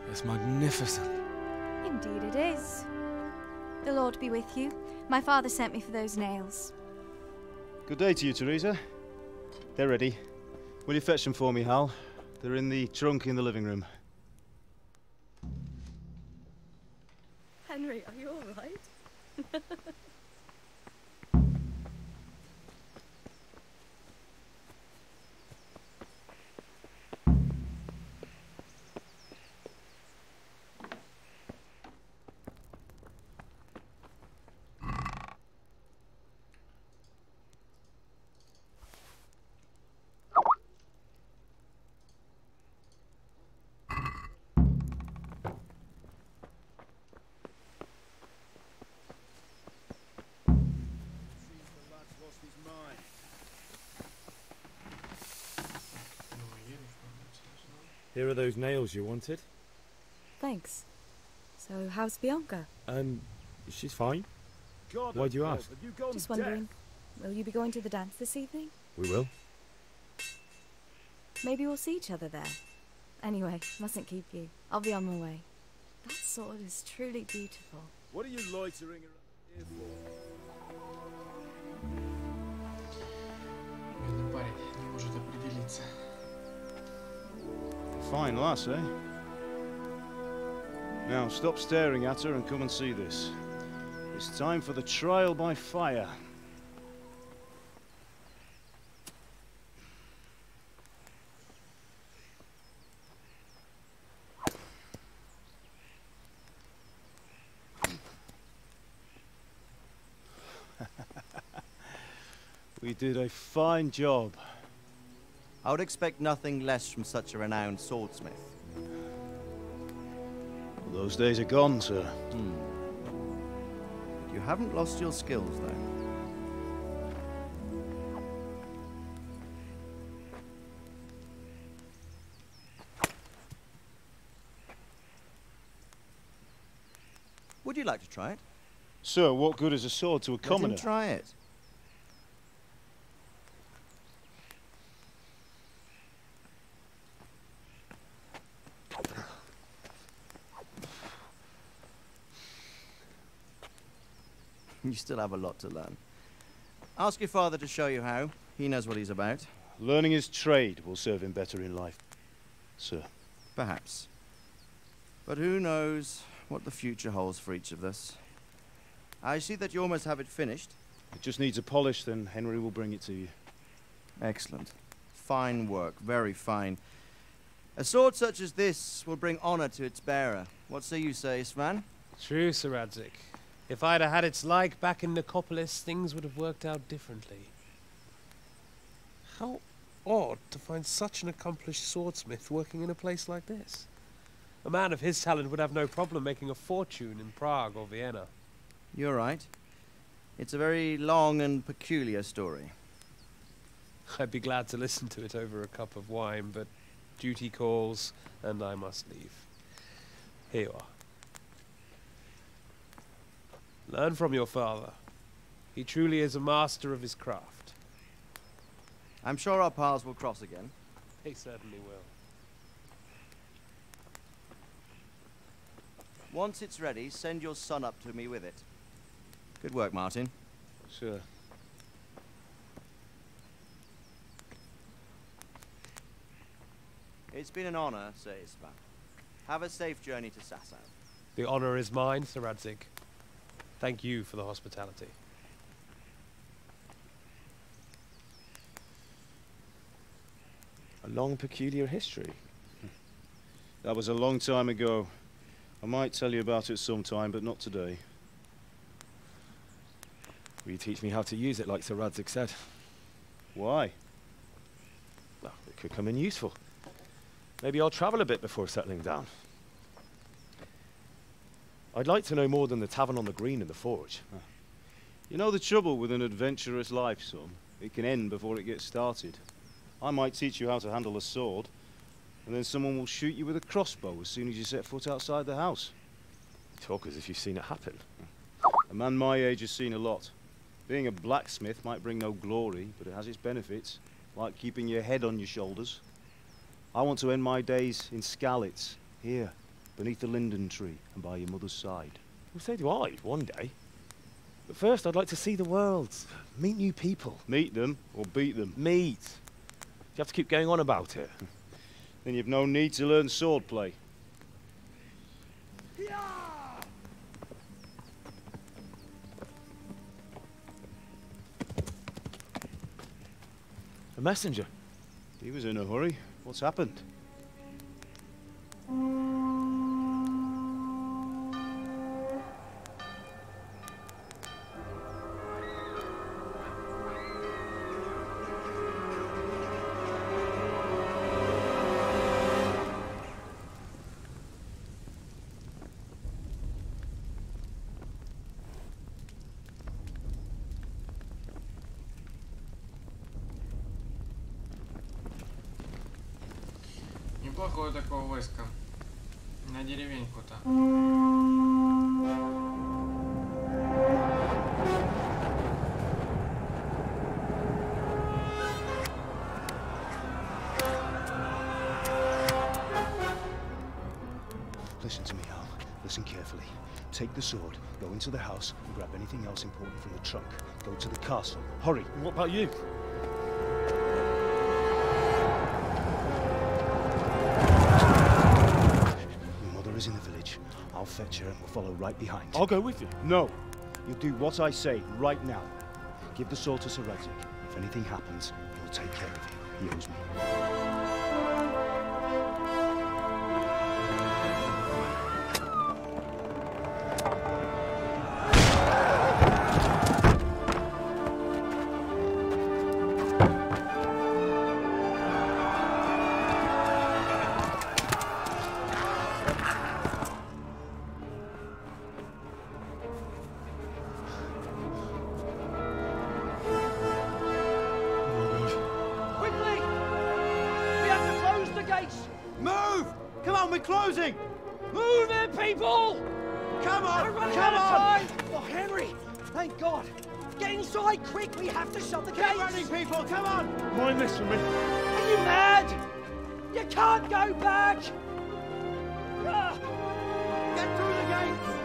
It's magnificent. Indeed it is. The Lord be with you. My father sent me for those nails. Good day to you, Teresa. They're ready. Will you fetch them for me, Hal? They're in the trunk in the living room. Henry, are you all right? Here are those nails you wanted. Thanks. So, how's Bianca? She's fine. God, why do you ask? Just wondering, will you be going to the dance this evening? We will. Maybe we'll see each other there. Anyway, mustn't keep you. I'll be on my way. That sword is truly beautiful. What are you loitering around here for? Бедный парень не может определиться. Fine lass, eh? Now, stop staring at her and come and see this. It's time for the trial by fire. We did a fine job. I would expect nothing less from such a renowned swordsmith. Well, those days are gone, sir. You haven't lost your skills, though. Would you like to try it? Sir, what good is a sword to a commoner? Let him try it. You still have a lot to learn. Ask your father to show you how. He knows what he's about. Learning his trade will serve him better in life, sir. Perhaps. But who knows what the future holds for each of us. I see that you almost have it finished. It just needs a polish, then Henry will bring it to you. Excellent. Fine work, very fine. A sword such as this will bring honor to its bearer. What say you, Svan? True, Sir Radzik. If I'd have had its like back in Nicopolis, things would have worked out differently. How odd to find such an accomplished swordsmith working in a place like this. A man of his talent would have no problem making a fortune in Prague or Vienna. You're right. It's a very long and peculiar story. I'd be glad to listen to it over a cup of wine, but duty calls, and I must leave. Here you are. Learn from your father. He truly is a master of his craft. I'm sure our paths will cross again. They certainly will. Once it's ready, send your son up to me with it. Good work, Martin. Sure. It's been an honor, Sir Istvan. Have a safe journey to Sasau. The honor is mine, Sir Radzig. Thank you for the hospitality. A long, peculiar history. That was a long time ago. I might tell you about it sometime, but not today. Will you teach me how to use it, like Sir Radzig said? Why? Well, it could come in useful. Maybe I'll travel a bit before settling down. I'd like to know more than the tavern on the green and the forge. You know the trouble with an adventurous life, son? It can end before it gets started. I might teach you how to handle a sword, and then someone will shoot you with a crossbow as soon as you set foot outside the house. You talk as if you've seen it happen. A man my age has seen a lot. Being a blacksmith might bring no glory, but it has its benefits, like keeping your head on your shoulders. I want to end my days in Skalitz, here, beneath the linden tree and by your mother's side. Well, so do I, one day. But first, I'd like to see the world, meet new people. Meet them or beat them? Meet. You have to keep going on about it. Then you've no need to learn swordplay. A messenger. He was in a hurry. What's happened? Неплохое такое войско. На деревеньку-то. Listen to me, Al. Listen carefully. Take the sword, go into the house, and grab anything else important from the trunk. Go to the castle. Hurry. And what about you? In the village. I'll fetch her and we'll follow right behind. I'll go with you. No. You'll do what I say right now. Give the sword to Sir Radzig. If anything happens, he'll take care of you. He owes me. Closing! Move it, people! Come on! We're running out of time! Oh, Henry! Thank God! Get inside, quick! We have to shut the gates! Get running, people! Come on! Why messing with me? Are you mad? You can't go back! Get through the gates!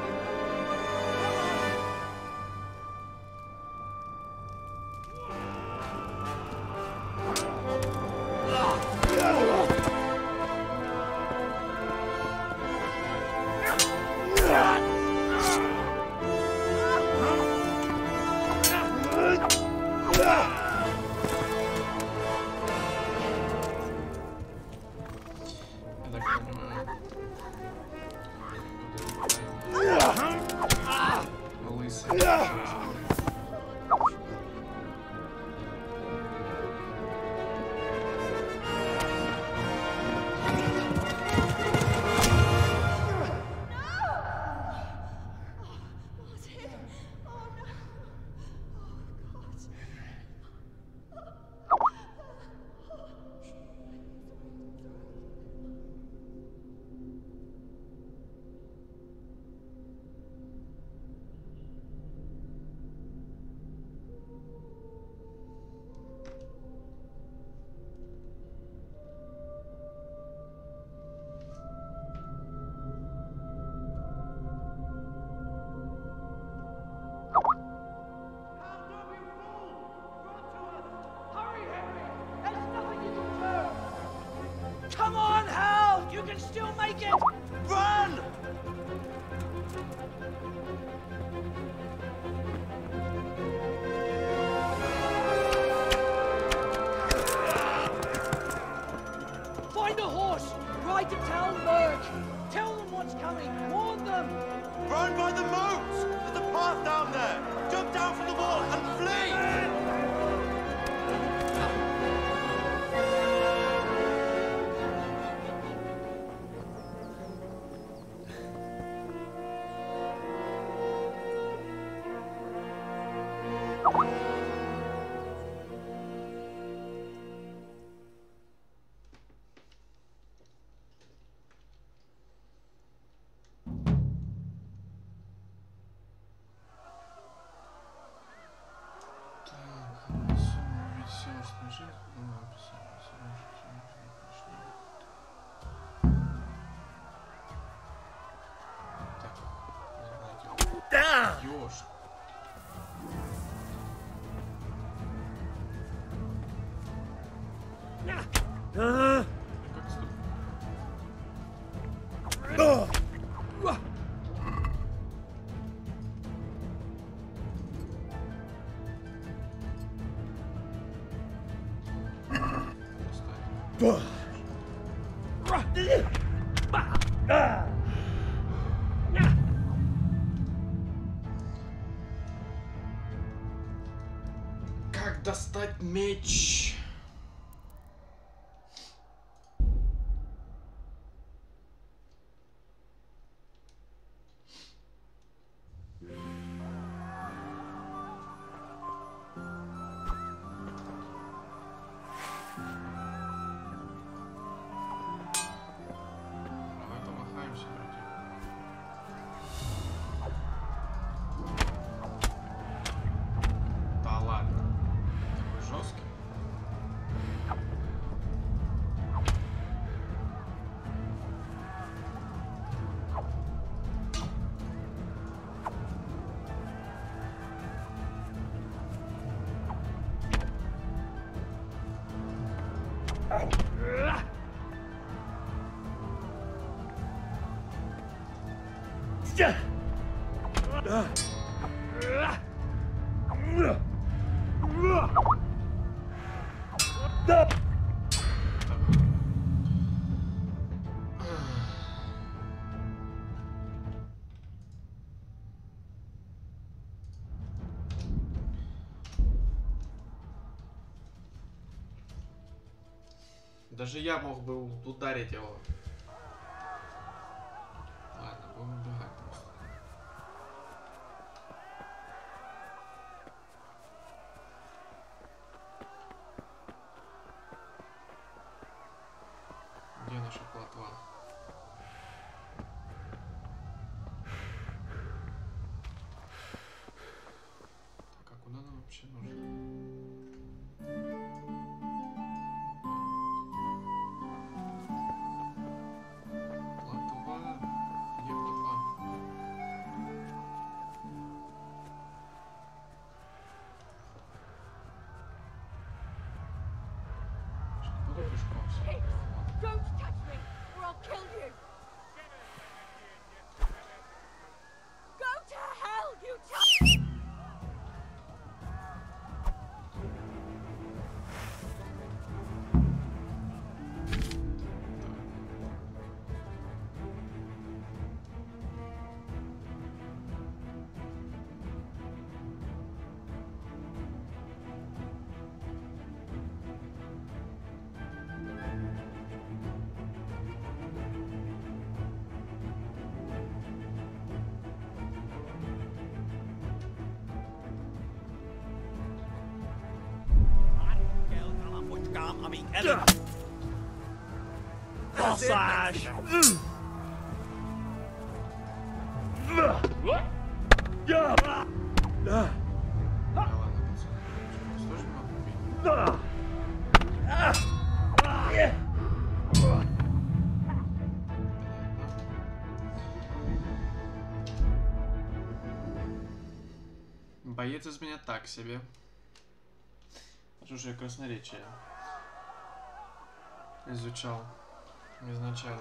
Find a horse! Ride to Talmberg! Tell them what's coming! Warn them! Run by the moat! There's a path down there! Jump down from the wall and flee! Ёж. Как достать меч? Давай помахаемся вроде. Да ладно. Такой жесткий. Даже я мог бы ударить его. Ладно, будем убегать просто. Где наша плотва? Так, а куда нам вообще нужно? Hey, don't touch me, or I'll kill you! Go to hell, you Slash! Боец из меня так себе. Потому что я красноречие изучал изначально.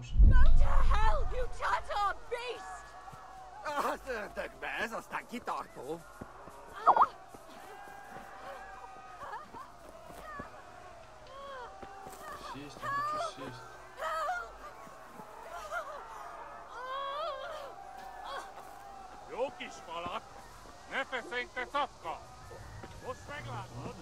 лошадь. Go to hell, you Tatar beast! Tak bez, ostatni tartów. Сесть, я хочу сесть. Jó kis falat! Ne feszély, te szapka! Most meglátod!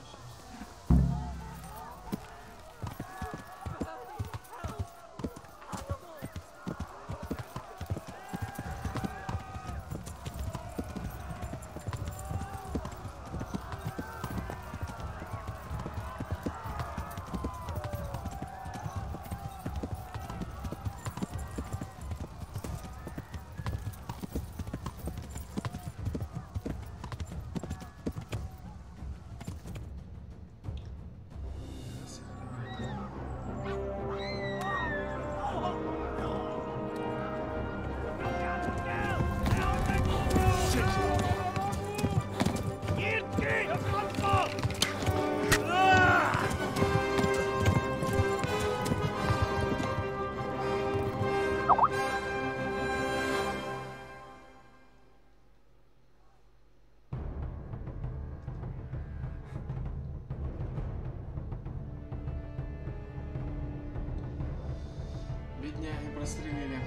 Бедняги прострелили.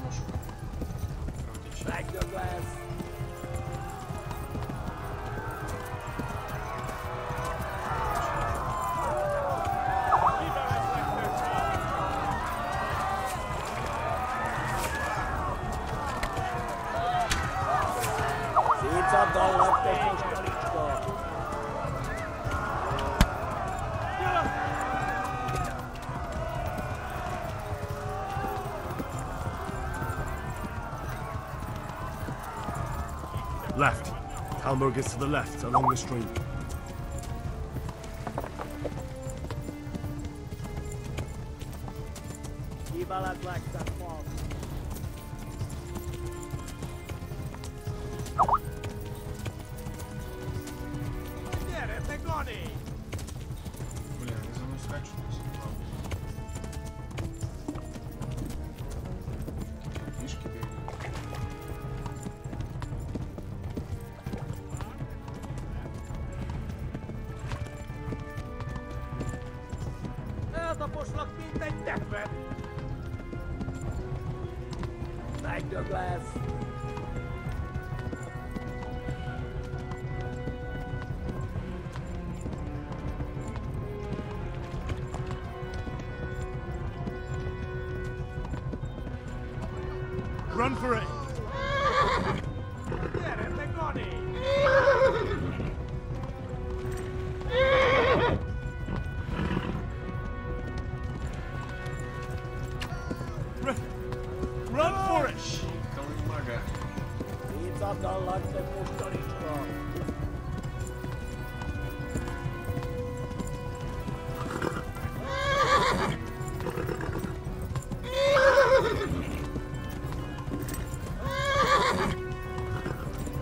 Ножку. Кровотечение. Left. Halmur gets to the left, along the stream. Бля, я за мной скачу. Мишки бегают. To poszlak mindegy nekve! Megdög lesz! Run for it! Gyere, te Gani! Run for it! Колымага. Itt a dallat, te mostanicska!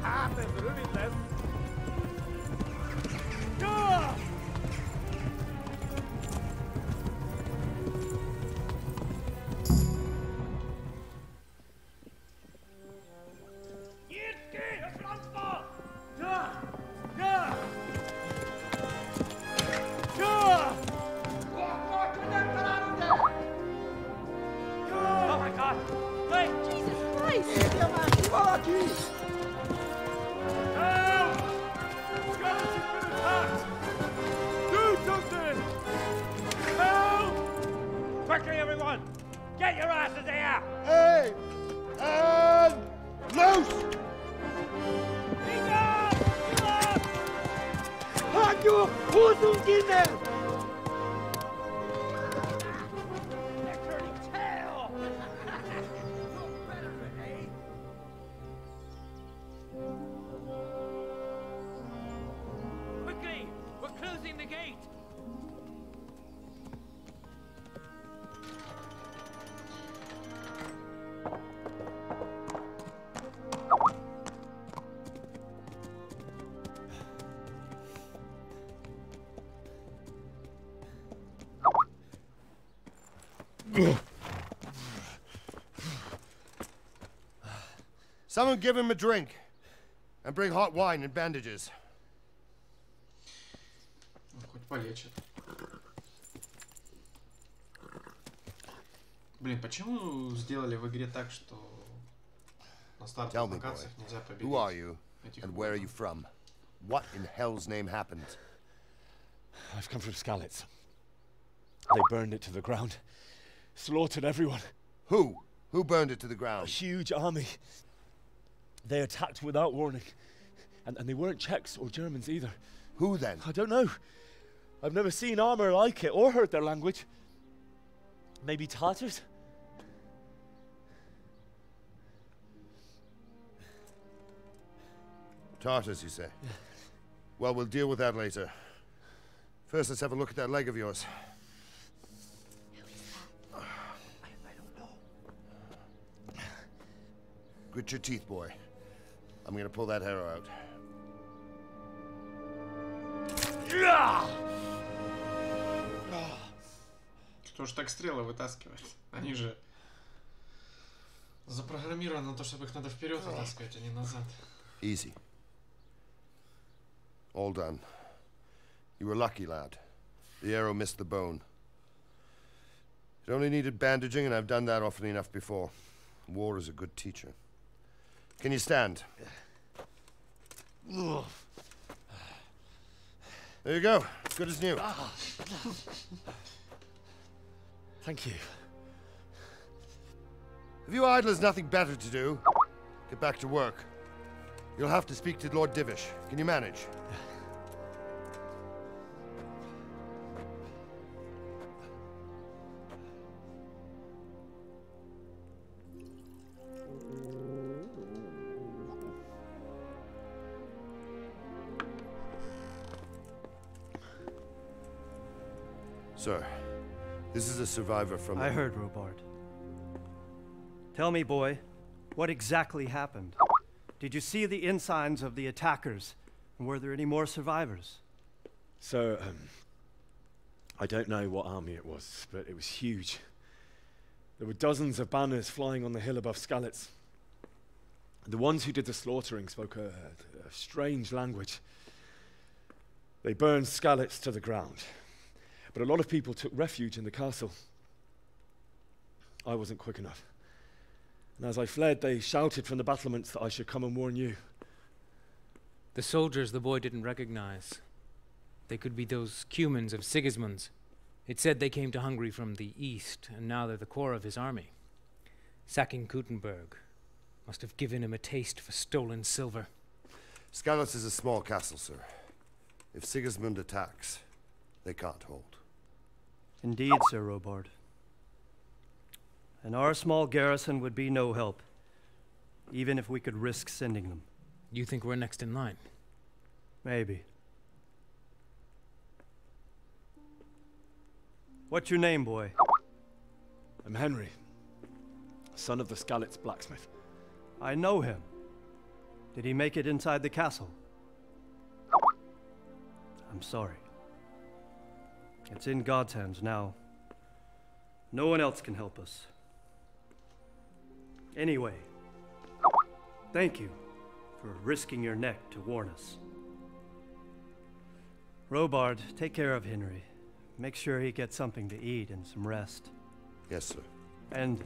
Hát ez rövid lesz! Ja! Oh my god! Wait! Jesus Christ! Help! Skeletons been attacked! Do something! Help! Quickly, everyone! Get your asses here! Hey! And loose! Hanyo! Húzzunk innen! They're turning tail! Quickly! We're closing the gate! Someone give him a drink. And bring hot wine and bandages. Хоть полечит. Блин, почему сделали в игре так, что на стартовых локациях нельзя победить? Who are you, and where are you from? What in hell's name happened? I've come from Skalitz. They burned it to the ground. Slaughtered everyone. Who? Who burned it to the ground? A huge army. They attacked without warning. And they weren't Czechs or Germans either. Who then? I don't know. I've never seen armor like it or heard their language. Maybe Tatars? Tartars, you say? Well, we'll deal with that later. First, let's have a look at that leg of yours. I don't know. Grit your teeth, boy. I'm gonna pull that arrow out. Кто ж так стрелы вытаскивает? Они же запрограммированы на то, чтобы их надо вперед вытаскивать, а не назад. Easy. All done. You were lucky, lad. The arrow missed the bone. It only needed bandaging, and I've done that often enough before. War is a good teacher. Can you stand? There you go. Good as new. Thank you. If you idlers nothing better to do, get back to work. You'll have to speak to Lord Divish. Can you manage? Sir, this is a survivor from... I heard, Robard. Tell me, boy, what exactly happened? Did you see the ensigns of the attackers? And were there any more survivors? So, I don't know what army it was, but it was huge. There were dozens of banners flying on the hill above Skalitz. The ones who did the slaughtering spoke a strange language. They burned Skalitz to the ground. But a lot of people took refuge in the castle. I wasn't quick enough. And as I fled, they shouted from the battlements that I should come and warn you. The soldiers the boy didn't recognize. They could be those Cumans of Sigismund's. It said they came to Hungary from the east, and now they're the core of his army. Sacking Gutenberg must have given him a taste for stolen silver. Skalitz is a small castle, sir. If Sigismund attacks, they can't hold. Indeed, Sir Robard. And our small garrison would be no help, even if we could risk sending them. You think we're next in line? Maybe. What's your name, boy? I'm Henry, son of the Skalitz blacksmith. I know him. Did he make it inside the castle? I'm sorry. It's in God's hands now. No one else can help us. Anyway, thank you for risking your neck to warn us. Robard, take care of Henry. Make sure he gets something to eat and some rest. Yes, sir. And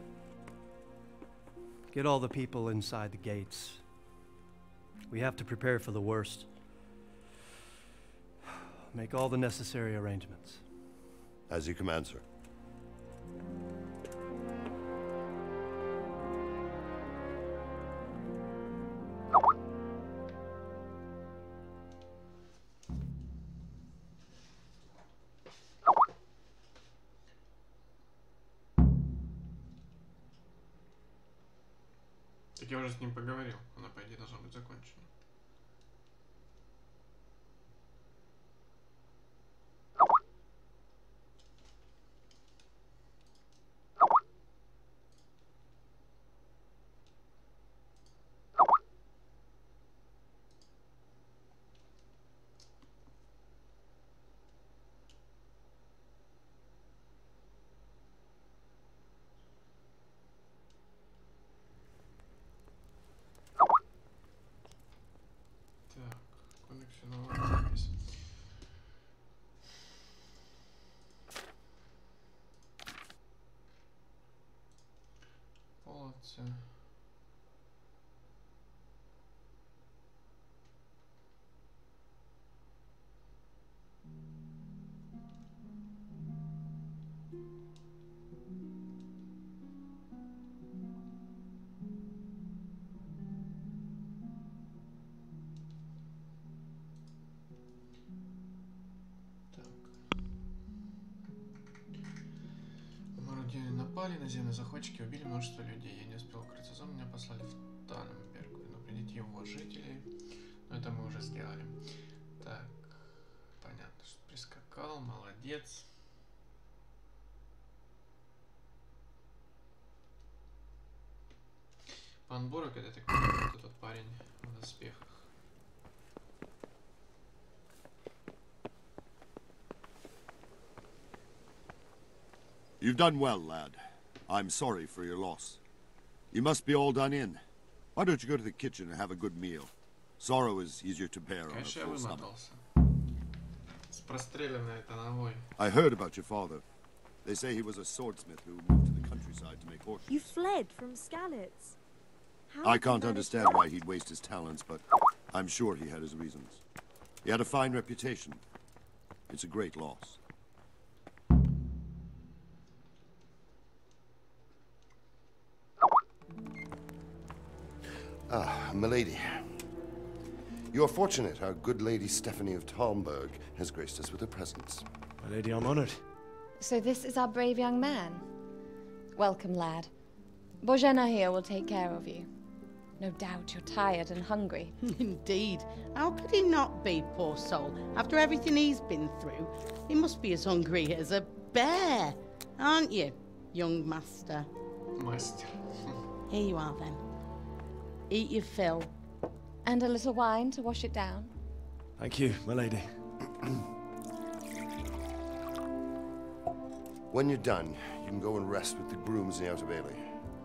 get all the people inside the gates. We have to prepare for the worst. Make all the necessary arrangements. As you command, sir. Так я уже с ним поговорил. Она, по идее, должна быть закончена. информацию. Мародеры напали, наземные захватчики убили множество людей. Я не успел укрыться за меня, послали в Танненберг, предупредить его жителей. Но это мы уже сделали. Так, понятно, что прискакал, молодец. Пан Борок, это так понимаю, это тот парень в доспехах. You've done well, lad. I'm sorry for your loss. You must be all done in. Why don't you go to the kitchen and have a good meal? Sorrow is easier to bear on a full stomach. С простреленной этой ногой. I heard about your father. They say he was a swordsmith who moved to the countryside to make horseshoes. You fled from Skalitz. How I did you can't manage understand that? why he'd waste his talents, but I'm sure he had his reasons. He had a fine reputation. It's a great loss. Ah, milady. You are fortunate our good lady Stephanie of Talmberg has graced us with her presence. My lady, I'm honored. So this is our brave young man. Welcome, lad. Bozhena here will take care of you. No doubt you're tired and hungry. Indeed. How could he not be, poor soul? After everything he's been through, he must be as hungry as a bear. Aren't you, young master? Master. Here you are, then. Eat your fill. And a little wine to wash it down. Thank you, my lady. When you're done, you can go and rest with the grooms in the Outer Bailey.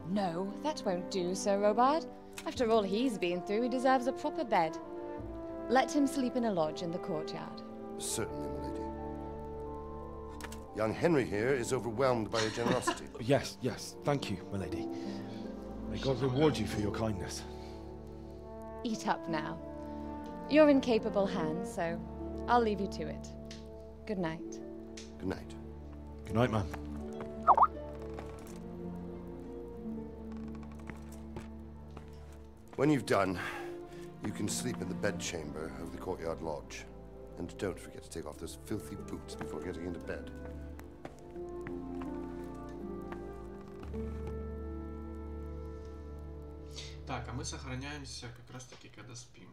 No, that won't do, Sir Robard. After all he's been through, he deserves a proper bed. Let him sleep in a lodge in the courtyard. Certainly, my lady. Young Henry here is overwhelmed by your generosity. Yes, yes, thank you, my lady. May God reward you for your kindness. Eat up now. You're in capable hands, so I'll leave you to it. Good night. Good night. Good night, ma'am. When you've done, you can sleep in the bedchamber of the courtyard lodge. And don't forget to take off those filthy boots before getting into bed. Так, а мы сохраняемся как раз таки, когда спим.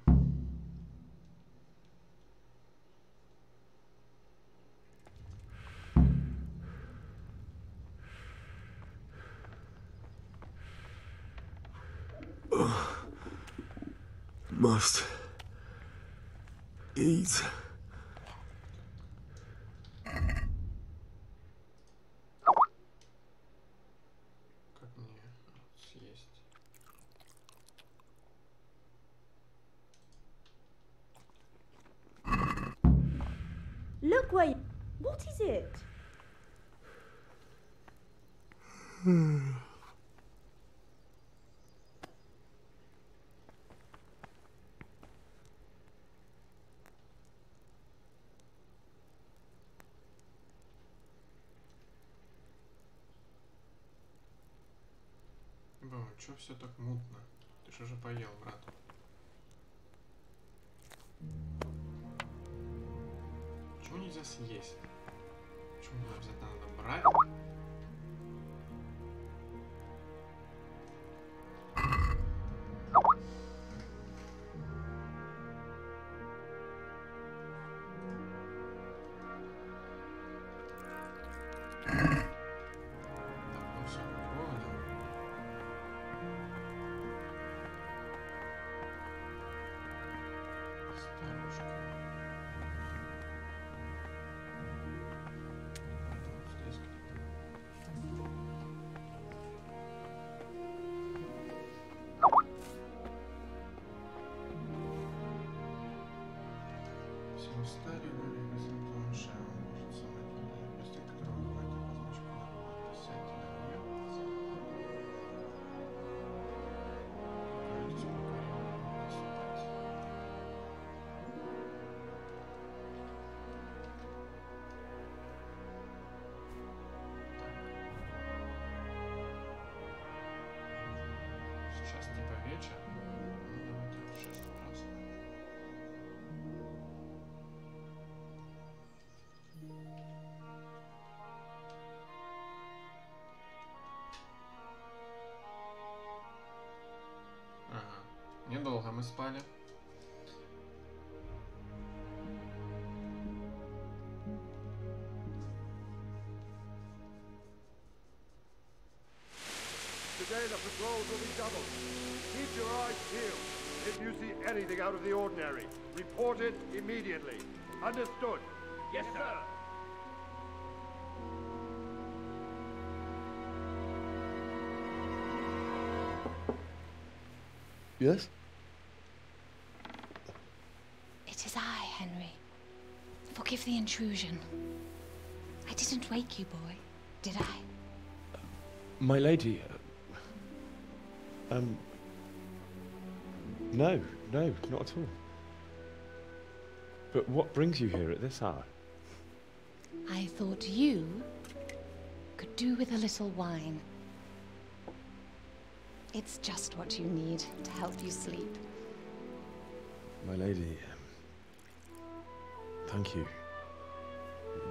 Must eat. Как мне съесть? Look where you... What is it? Бо, чё все так мутно? Ты ж уже поел, брат. Чего нельзя съесть? Чего мне обязательно надо брать? спали. Today the patrols will be doubled. Keep your eyes peeled. If you see anything out of the ordinary, report it immediately. Understood? Yes, sir. Yes? It is I, Henry. Forgive the intrusion. I didn't wake you, boy, did I? My lady, no, not at all. But what brings you here at this hour? I thought you could do with a little wine. It's just what you need to help you sleep. My lady, thank you.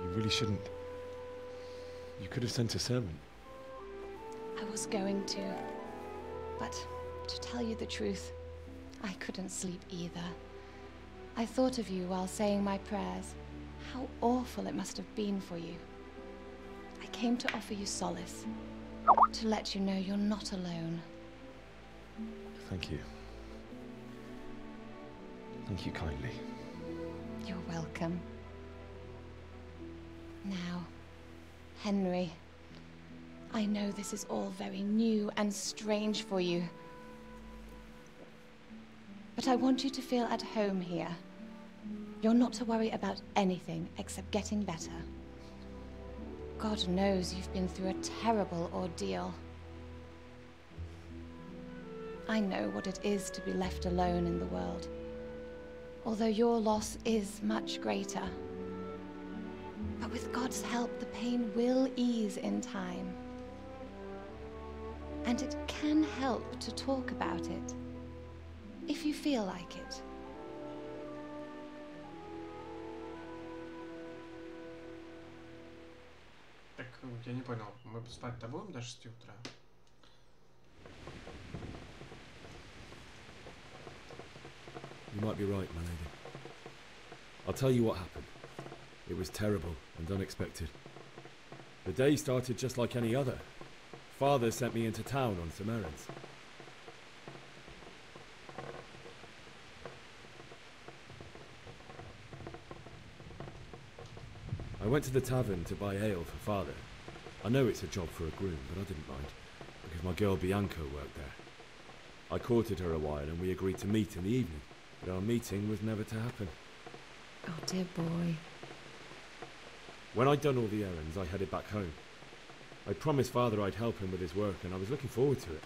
You really shouldn't. You could have sent a servant. I was going to, but to tell you the truth, I couldn't sleep either. I thought of you while saying my prayers. How awful it must have been for you. I came to offer you solace, to let you know you're not alone. Thank you. Thank you kindly. You're welcome. Now, Henry, I know this is all very new and strange for you. But I want you to feel at home here. You're not to worry about anything except getting better. God knows you've been through a terrible ordeal. I know what it is to be left alone in the world, although your loss is much greater. But with God's help, the pain will ease in time. And it can help to talk about it, if you feel like it. Так, я не понял, мы спать-то будем до 6 утра? You might be right, my lady. I'll tell you what happened. It was terrible and unexpected. The day started just like any other. Father sent me into town on some errands. I went to the tavern to buy ale for Father. I know it's a job for a groom, but I didn't mind, because my girl Bianca worked there. I courted her a while and we agreed to meet in the evening, but our meeting was never to happen. Oh, dear boy. When I'd done all the errands, I headed back home. I promised Father I'd help him with his work, and I was looking forward to it.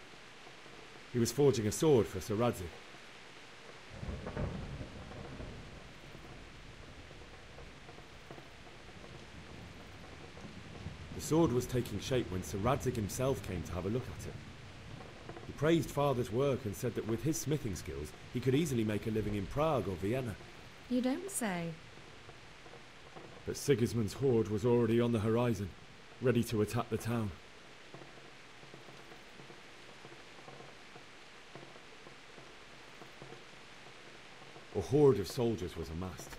He was forging a sword for Sir Radzig. The sword was taking shape when Sir Radzig himself came to have a look at it. He praised Father's work and said that with his smithing skills, he could easily make a living in Prague or Vienna. You don't say. But Sigismund's horde was already on the horizon, ready to attack the town. A horde of soldiers was amassed.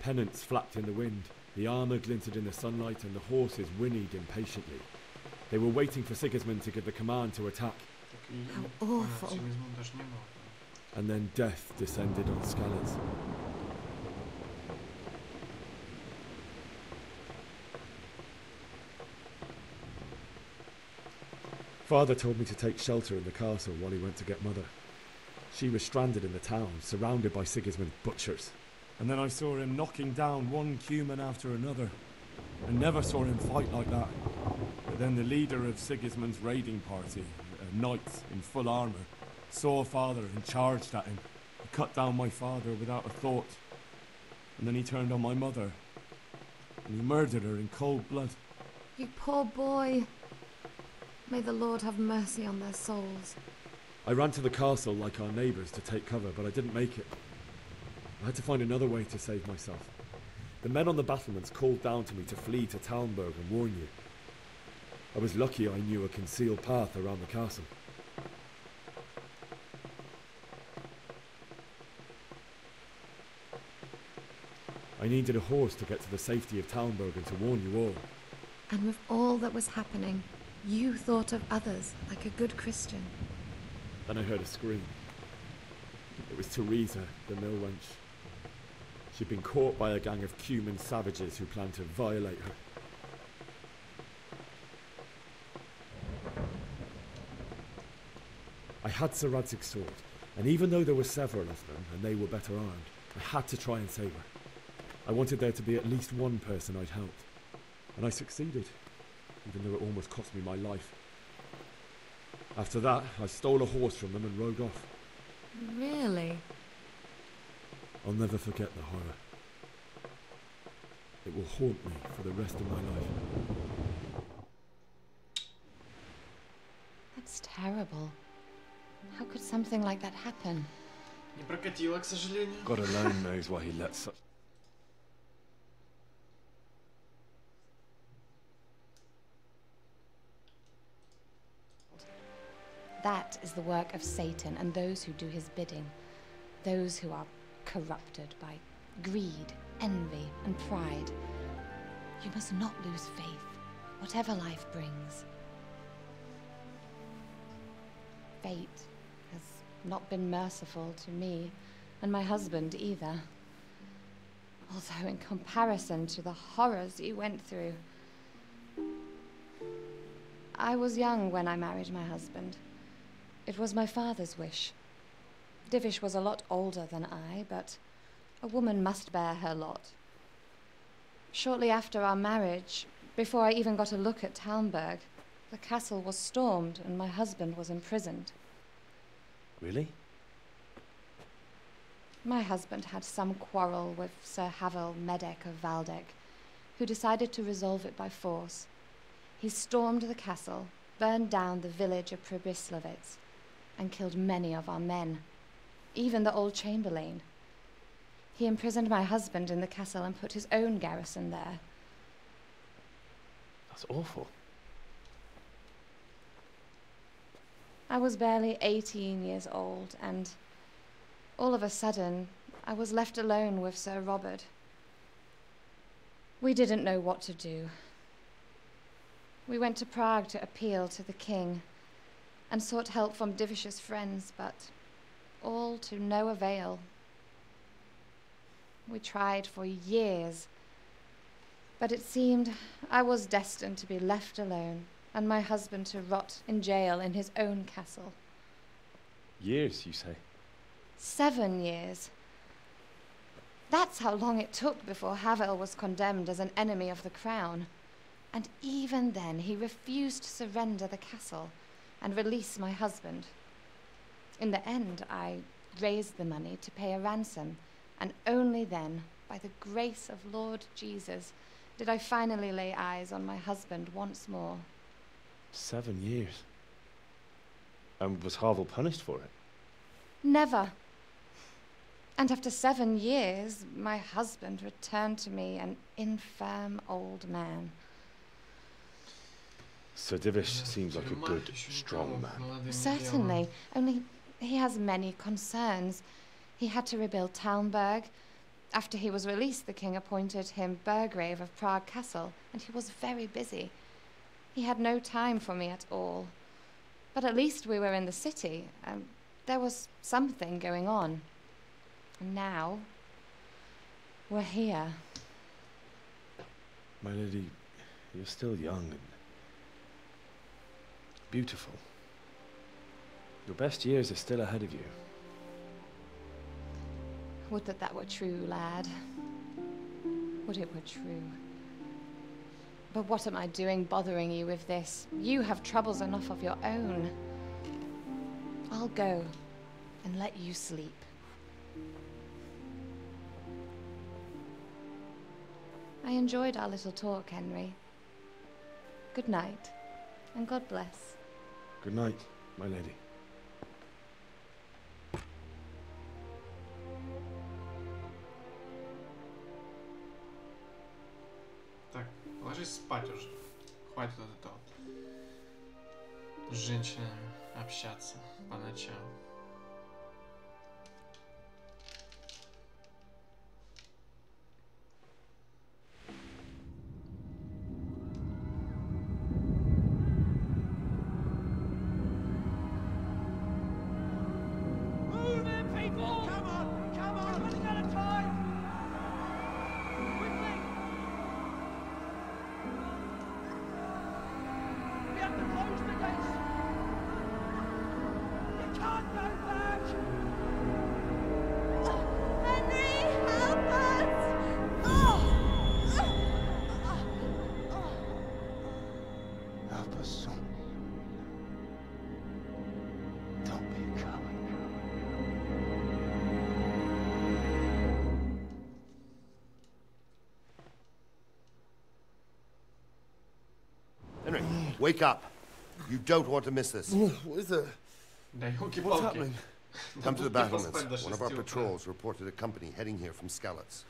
Pennants flapped in the wind, the armour glinted in the sunlight, and the horses whinnied impatiently. They were waiting for Sigismund to give the command to attack. How awful. And then death descended on Skalitz. Father told me to take shelter in the castle while he went to get Mother. She was stranded in the town, surrounded by Sigismund's butchers. And then I saw him knocking down one Cuman after another. I never saw him fight like that. But then the leader of Sigismund's raiding party, a knight in full armour, saw Father and charged at him. He cut down my father without a thought. And then he turned on my mother. And he murdered her in cold blood. You poor boy. May the Lord have mercy on their souls. I ran to the castle like our neighbours to take cover, but I didn't make it. I had to find another way to save myself. The men on the battlements called down to me to flee to Talmberg and warn you. I was lucky I knew a concealed path around the castle. I needed a horse to get to the safety of Talmberg and to warn you all. And with all that was happening, you thought of others like a good Christian. Then I heard a scream. It was Teresa, the mill wench. She'd been caught by a gang of Cuman savages who planned to violate her. I had Sir Radzig's sword, and even though there were several of them, and they were better armed, I had to try and save her. I wanted there to be at least one person I'd helped. And I succeeded, even though it almost cost me my life. After that, I stole a horse from them and rode off. Really? I'll never forget the horror. It will haunt me for the rest of my life. That's terrible. How could something like that happen? Не прокатило, к сожалению. God alone knows why he let such... That is the work of Satan and those who do his bidding. Those who are corrupted by greed, envy, and pride. You must not lose faith, whatever life brings. Fate has not been merciful to me, and my husband either. Although in comparison to the horrors you went through. I was young when I married my husband. It was my father's wish. Divish was a lot older than I, but a woman must bear her lot. Shortly after our marriage, before I even got a look at Talmberg, the castle was stormed and my husband was imprisoned. Really? My husband had some quarrel with Sir Havel Medek of Valdek, who decided to resolve it by force. He stormed the castle, burned down the village of Pribyslavitz, and killed many of our men, even the old chamberlain. He imprisoned my husband in the castle and put his own garrison there. That's awful. I was barely 18 years old, and all of a sudden, I was left alone with Sir Robert. We didn't know what to do. We went to Prague to appeal to the king, and sought help from Divish's friends, but all to no avail. We tried for years, but it seemed I was destined to be left alone, and my husband to rot in jail in his own castle. Years, you say? 7 years. That's how long it took before Havel was condemned as an enemy of the crown. And even then, he refused to surrender the castle and release my husband. In the end, I raised the money to pay a ransom, and only then, by the grace of Lord Jesus, did I finally lay eyes on my husband once more. 7 years? And was Havel punished for it? Never. And after 7 years, my husband returned to me an infirm old man. Sir Divish seems like a good, strong man. Certainly, only he has many concerns. He had to rebuild Talmberg. After he was released, the king appointed him Burgrave of Prague Castle, and he was very busy. He had no time for me at all. But at least we were in the city, and there was something going on. And now, we're here. My lady, you're still young and beautiful. Your best years are still ahead of you. Would that that were true, lad. Would it were true. But what am I doing bothering you with this? You have troubles enough of your own. I'll go and let you sleep. I enjoyed our little talk, Henry. Good night, and God bless. Good night, my lady. Так, ложись спать уже. Хватит вот это вот с женщинами общаться по ночам. Wake up. You don't want to miss this. What is it? What's happening? Come to the battlements. One of our patrols reported a company heading here from Skalitz.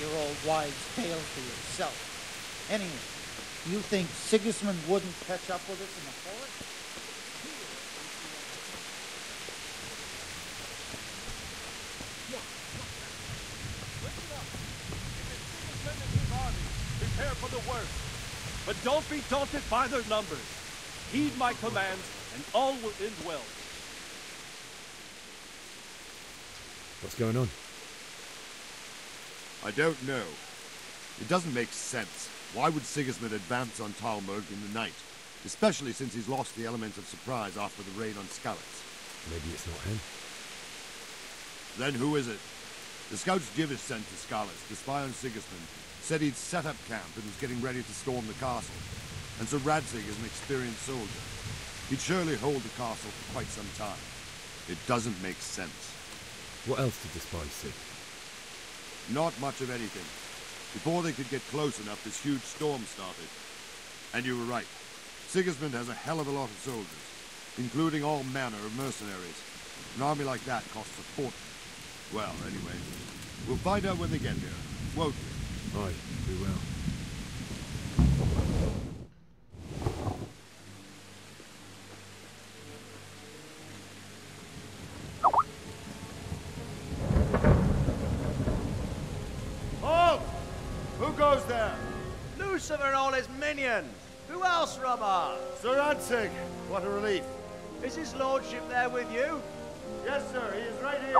your old wives' tale for yourself. Anyway, you think Sigismund wouldn't catch up with us in the forest? Prepare for the worst. But don't be daunted by their numbers. Heed my commands, and all will end well. What's going on? I don't know. It doesn't make sense. Why would Sigismund advance on Talmberg in the night? Especially since he's lost the element of surprise after the raid on Skalitz. Maybe it's not him. Then who is it? The scouts Divish sent to Skalitz to spy on Sigismund said he'd set up camp and was getting ready to storm the castle. And so Radzig is an experienced soldier. He'd surely hold the castle for quite some time. It doesn't make sense. What else did the spies see? Not much of anything. Before they could get close enough, this huge storm started. And you were right. Sigismund has a hell of a lot of soldiers, including all manner of mercenaries. An army like that costs a fortune. Well, anyway, we'll find out when they get here, won't we? Aye, we will. Halt! Who goes there? Lucifer and all his minions. Who else, Robert? Sir Radzig, what a relief. Is his lordship there with you? Yes, sir, he is right here.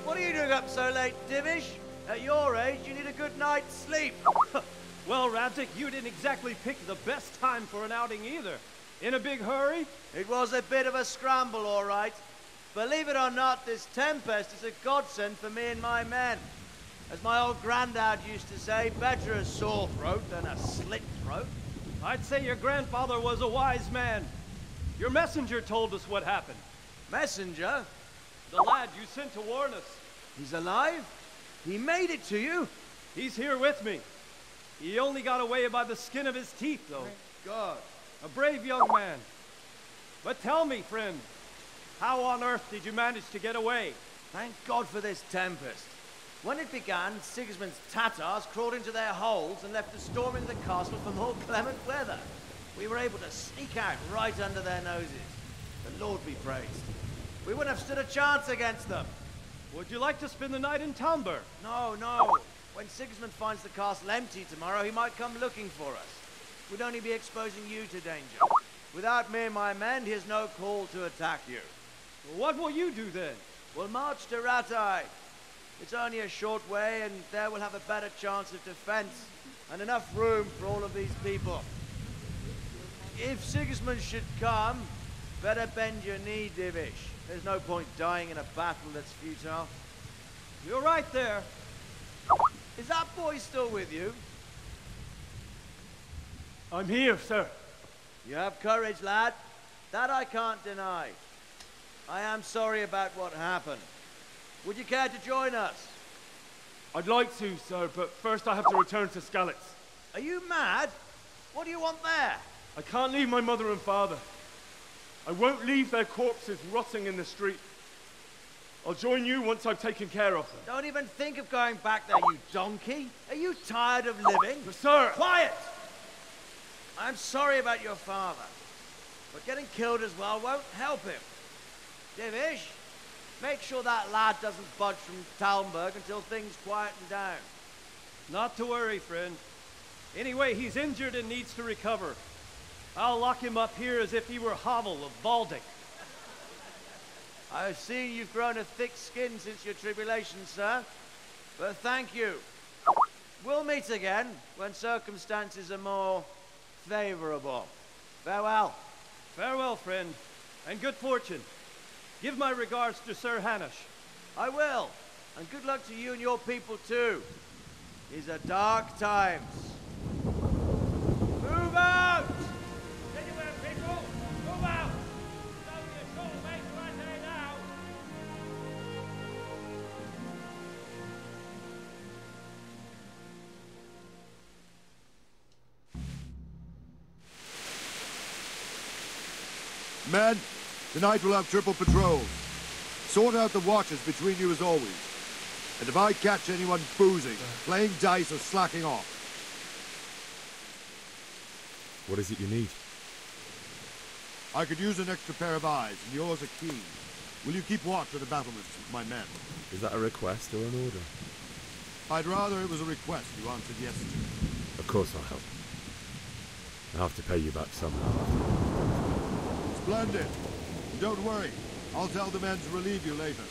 What are you doing up so late, Divish? At your age, you need a good night's sleep. Well, Radzig, you didn't exactly pick the best time for an outing either. In a big hurry? It was a bit of a scramble, all right. Believe it or not, this tempest is a godsend for me and my men. As my old granddad used to say, better a sore throat than a slit throat. I'd say your grandfather was a wise man. Your messenger told us what happened. Messenger? The lad you sent to warn us. He's alive? He made it to you? He's here with me. He only got away by the skin of his teeth, though. Thank God. A brave young man. But tell me, friend, how on earth did you manage to get away? Thank God for this tempest. When it began, Sigismund's Tatars crawled into their holes and left us storming the castle for more clement weather. We were able to sneak out right under their noses. The Lord be praised. We wouldn't have stood a chance against them. Would you like to spend the night in Talmberg? No, no. When Sigismund finds the castle empty tomorrow, he might come looking for us. We'd only be exposing you to danger. Without me and my men, he has no call to attack you. What will you do then? We'll march to Rattay. It's only a short way, and there we'll have a better chance of defense and enough room for all of these people. If Sigismund should come, better bend your knee, Divish. There's no point dying in a battle that's futile. You're right there. Is that boy still with you? I'm here, sir. You have courage, lad. That I can't deny. I am sorry about what happened. Would you care to join us? I'd like to, sir, but first I have to return to Skalitz. Are you mad? What do you want there? I can't leave my mother and father. I won't leave their corpses rotting in the street. I'll join you once I've taken care of them. Don't even think of going back there, you donkey. Are you tired of living? But sir! Quiet! I'm sorry about your father, but getting killed as well won't help him. Divish, make sure that lad doesn't budge from Talmberg until things quieten down. Not to worry, friend. Anyway, he's injured and needs to recover. I'll lock him up here as if he were Havel of Baldic. I've seen you've grown a thick skin since your tribulation, sir. But thank you. We'll meet again when circumstances are more favorable. Farewell. Farewell, friend, and good fortune. Give my regards to Sir Hanush. I will, and good luck to you and your people too. These are dark times. Move out! Anywhere, people! Move out! It's only a short way to Rattay now! Men, tonight we'll have triple patrols. Sort out the watches between you as always. And if I catch anyone boozing, playing dice, or slacking off... What is it you need? I could use an extra pair of eyes, and yours are keen. Will you keep watch at the battlements with my men? Is that a request or an order? I'd rather it was a request you answered yes to. Of course I'll help. I'll have to pay you back somehow. Splendid. Don't worry. I'll tell the men to relieve you later.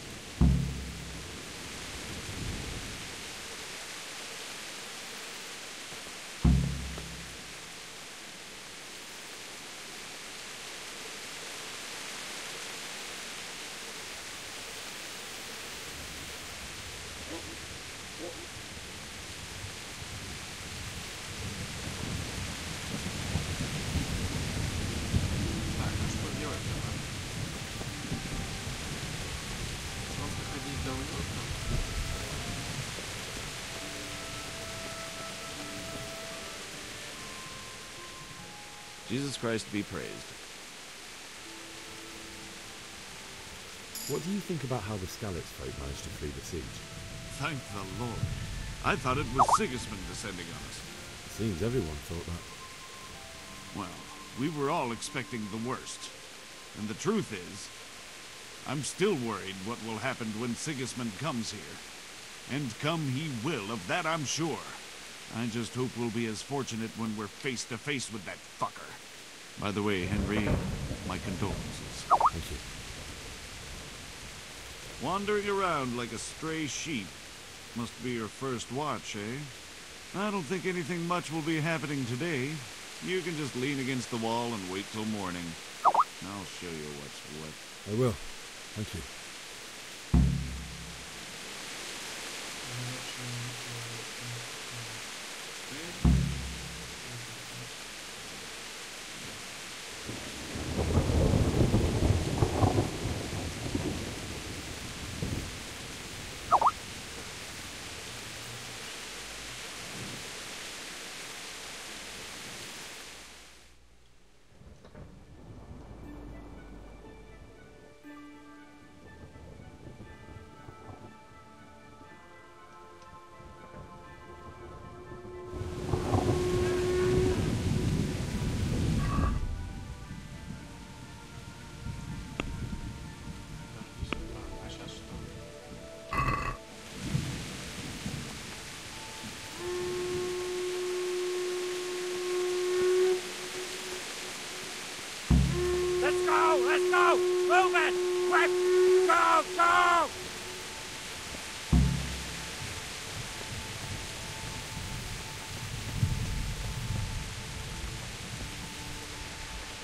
Jesus Christ be praised. What do you think about how the Skalitz folk managed to flee the siege? Thank the Lord. I thought it was Sigismund descending on us. Seems everyone thought that. Well, we were all expecting the worst. And the truth is, I'm still worried what will happen when Sigismund comes here. And come he will, of that I'm sure. I just hope we'll be as fortunate when we're face to face with that fucker. By the way, Henry, my condolences. Thank you. Wandering around like a stray sheep. Must be your first watch, eh? I don't think anything much will be happening today. You can just lean against the wall and wait till morning. I'll show you what's what. I will. Thank you. Let's go! Move it! Quick! Go! Go!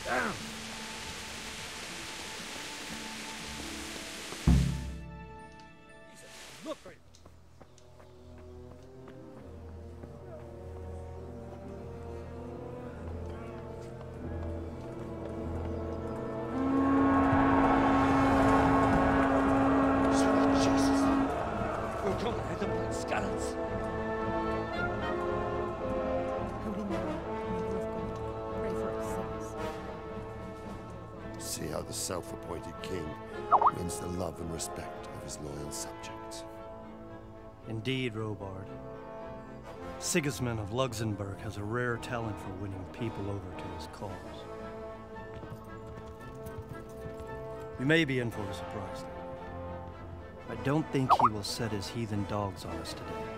Down! Look for it! See how the self-appointed king wins the love and respect of his loyal subjects. Indeed, Robard. Sigismund of Luxembourg has a rare talent for winning people over to his cause. You may be in for a surprise, though. I don't think he will set his heathen dogs on us today.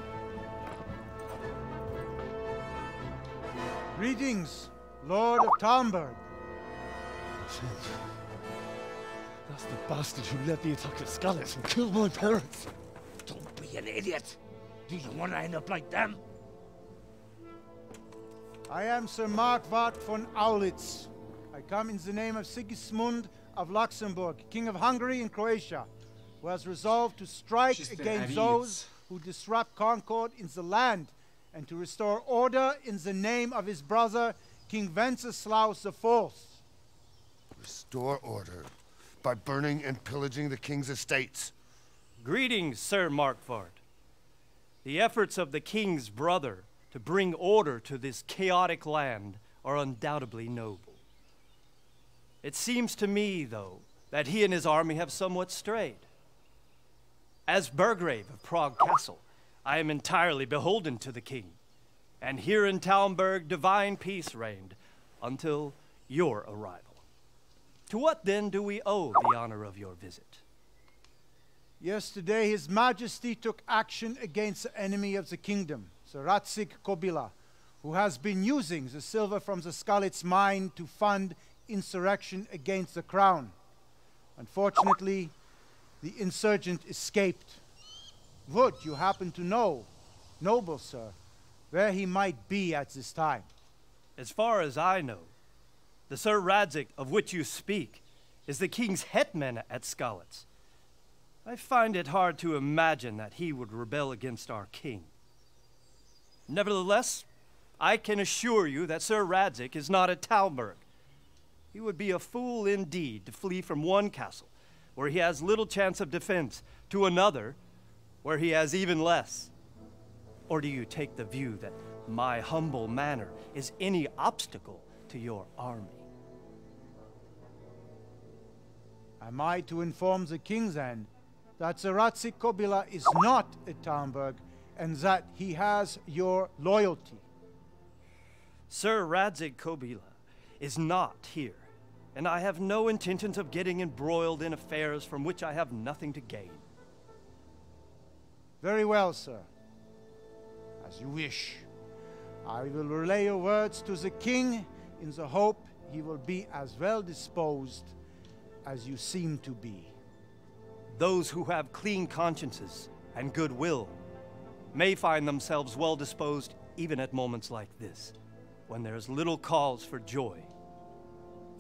Greetings, Lord of Talmberg. That's the bastard who led the attack at Skalitz and killed my parents. Don't be an idiot. Do you want to end up like them? I am Sir Markwart von Aulitz. I come in the name of Sigismund of Luxembourg, King of Hungary and Croatia, who has resolved to strike against those who disrupt concord in the land and to restore order in the name of his brother, King Wenceslaus IV. Restore order by burning and pillaging the king's estates. Greetings, Sir Markwart. The efforts of the king's brother to bring order to this chaotic land are undoubtedly noble. It seems to me, though, that he and his army have somewhat strayed. As Burgrave of Prague Castle, I am entirely beholden to the king. And here in Talmberg, divine peace reigned until your arrival. To what then do we owe the honor of your visit? Yesterday, His Majesty took action against the enemy of the kingdom, Sir Radzig Kobyla, who has been using the silver from the Skalitz mine to fund insurrection against the crown. Unfortunately, the insurgent escaped. Would you happen to know, noble sir, where he might be at this time? As far as I know, the Sir Radzig of which you speak is the king's hetman at Skalitz. I find it hard to imagine that he would rebel against our king. Nevertheless, I can assure you that Sir Radzig is not at Talmberg. He would be a fool indeed to flee from one castle, where he has little chance of defense, to another, where he has even less. Or do you take the view that my humble manner is any obstacle to your army? Am I to inform the king then that Sir Radzig Kobyla is not at Talmberg and that he has your loyalty? Sir Radzig Kobyla is not here, and I have no intentions of getting embroiled in affairs from which I have nothing to gain. Very well, sir. As you wish. I will relay your words to the king in the hope he will be as well disposed as you seem to be. Those who have clean consciences and goodwill may find themselves well disposed even at moments like this, when there is little cause for joy.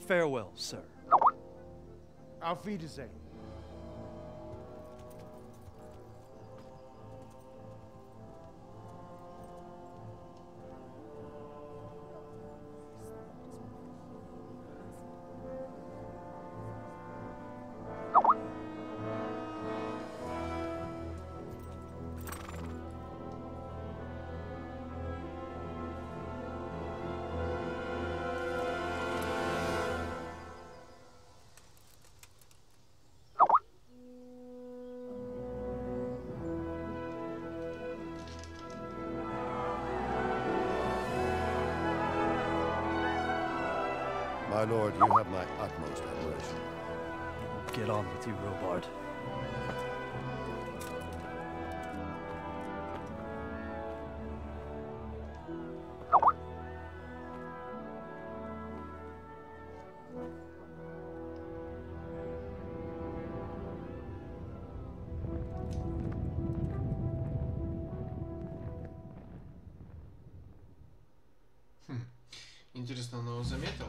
Farewell, sir. Auf Wiedersehen. My lord, you have my utmost admiration. Get on with you, Robard. Интересно, он его заметил?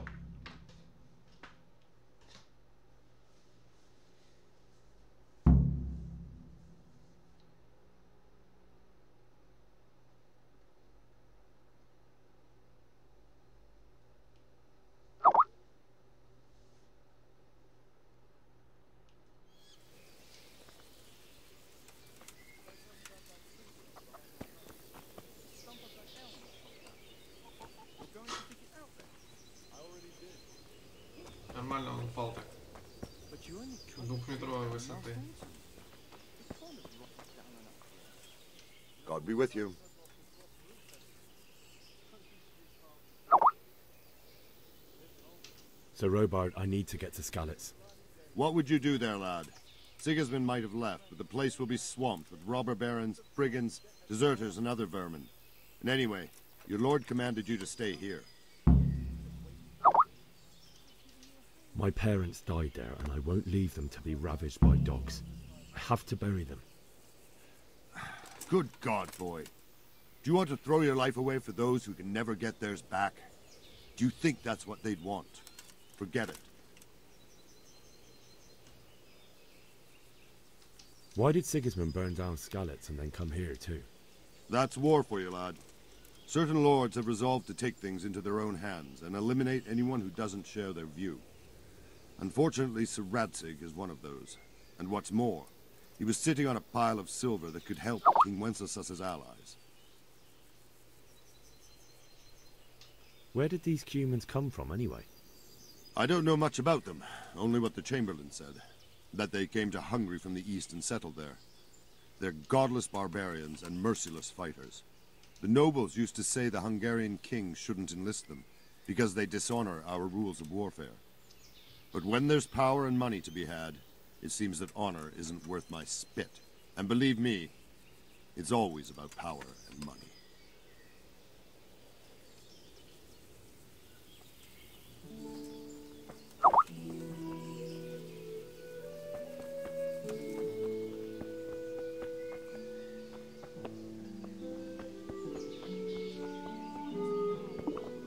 Нормально он упал так. Двухметровой высоты. God be with you. Sir Robard, I need to get to Skalitz. What would you do there, lad? Sigismund might have left, but the place will be swamped with robber barons, brigands, deserters, and other vermin. And anyway, your lord commanded you to stay here. My parents died there, and I won't leave them to be ravaged by dogs. I have to bury them. Good God, boy. Do you want to throw your life away for those who can never get theirs back? Do you think that's what they'd want? Forget it. Why did Sigismund burn down Skalitz and then come here too? That's war for you, lad. Certain lords have resolved to take things into their own hands and eliminate anyone who doesn't share their view. Unfortunately, Sir Radzig is one of those. And what's more, he was sitting on a pile of silver that could help King Wenceslaus's allies. Where did these humans come from, anyway? I don't know much about them, only what the Chamberlain said. That they came to Hungary from the east and settled there. They're godless barbarians and merciless fighters. The nobles used to say the Hungarian king shouldn't enlist them, because they dishonor our rules of warfare. But when there's power and money to be had, it seems that honor isn't worth my spit. And believe me, it's always about power and money.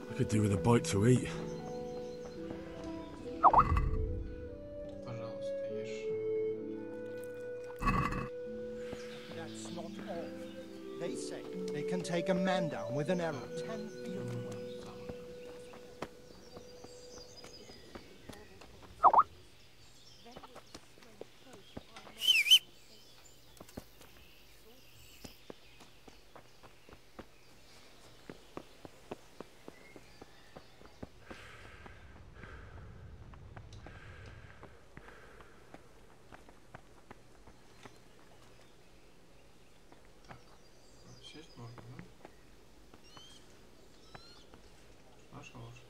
I could do with a bite to eat. That's not all. They say they can take a man down with an arrow 10 feet away. Сесть можно, да? Наша лошадь.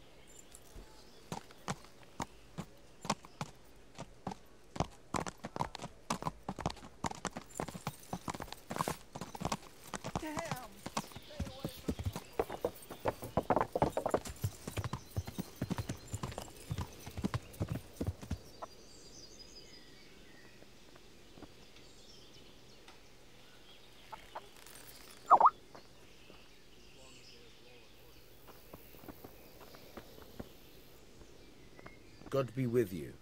God be with you.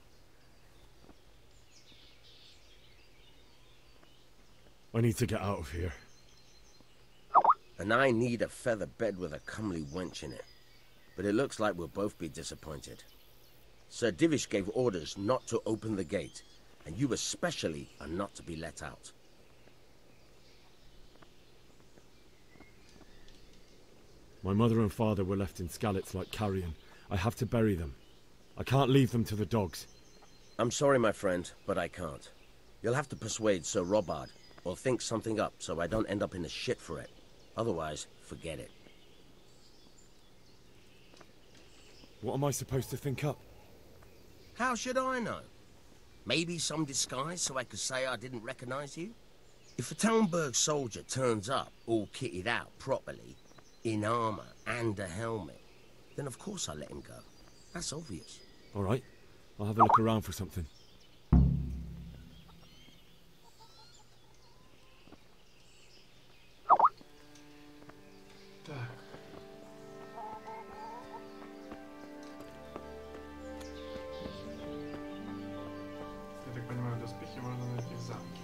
I need to get out of here. And I need a feather bed with a comely wench in it. But it looks like we'll both be disappointed. Sir Divish gave orders not to open the gate, and you especially are not to be let out. My mother and father were left in Skalitz like carrion. I have to bury them. I can't leave them to the dogs. I'm sorry, my friend, but I can't. You'll have to persuade Sir Robard, or think something up so I don't end up in the shit for it. Otherwise, forget it. What am I supposed to think up? How should I know? Maybe some disguise so I could say I didn't recognize you? If a Talmberg soldier turns up, all kitted out properly, in armor and a helmet, then of course I let him go. That's obvious. All right. I'll have a look around for something. Так. Я так понимаю, доспехи можно найти в замке.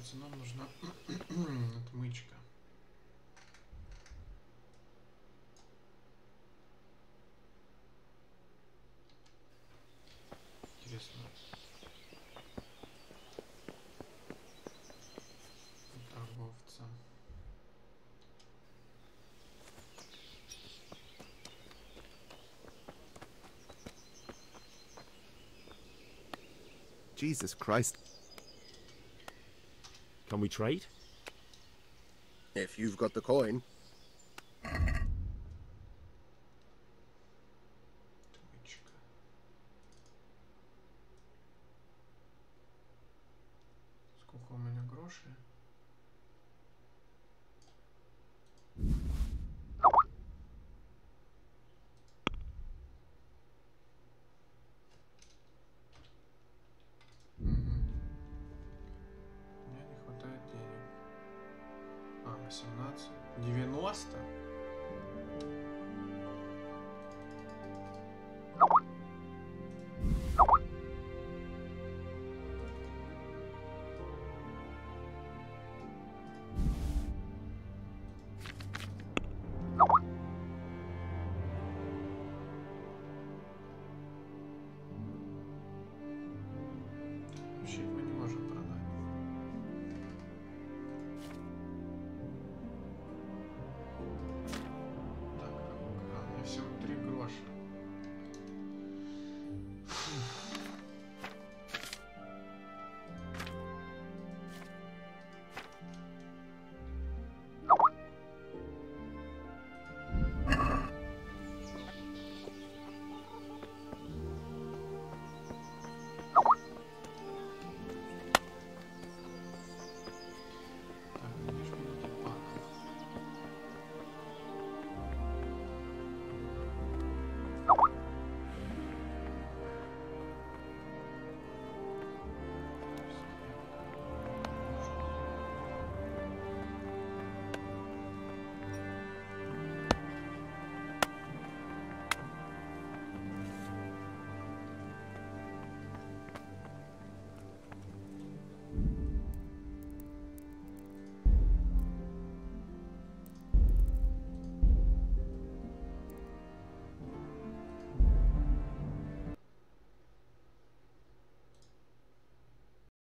Получается, нам нужна отмычка. Интересно. Торговца. Jesus Christ. Can we trade? If you've got the coin. Сколько у меня грошей? Мне не хватает денег. 18. 90? Вообще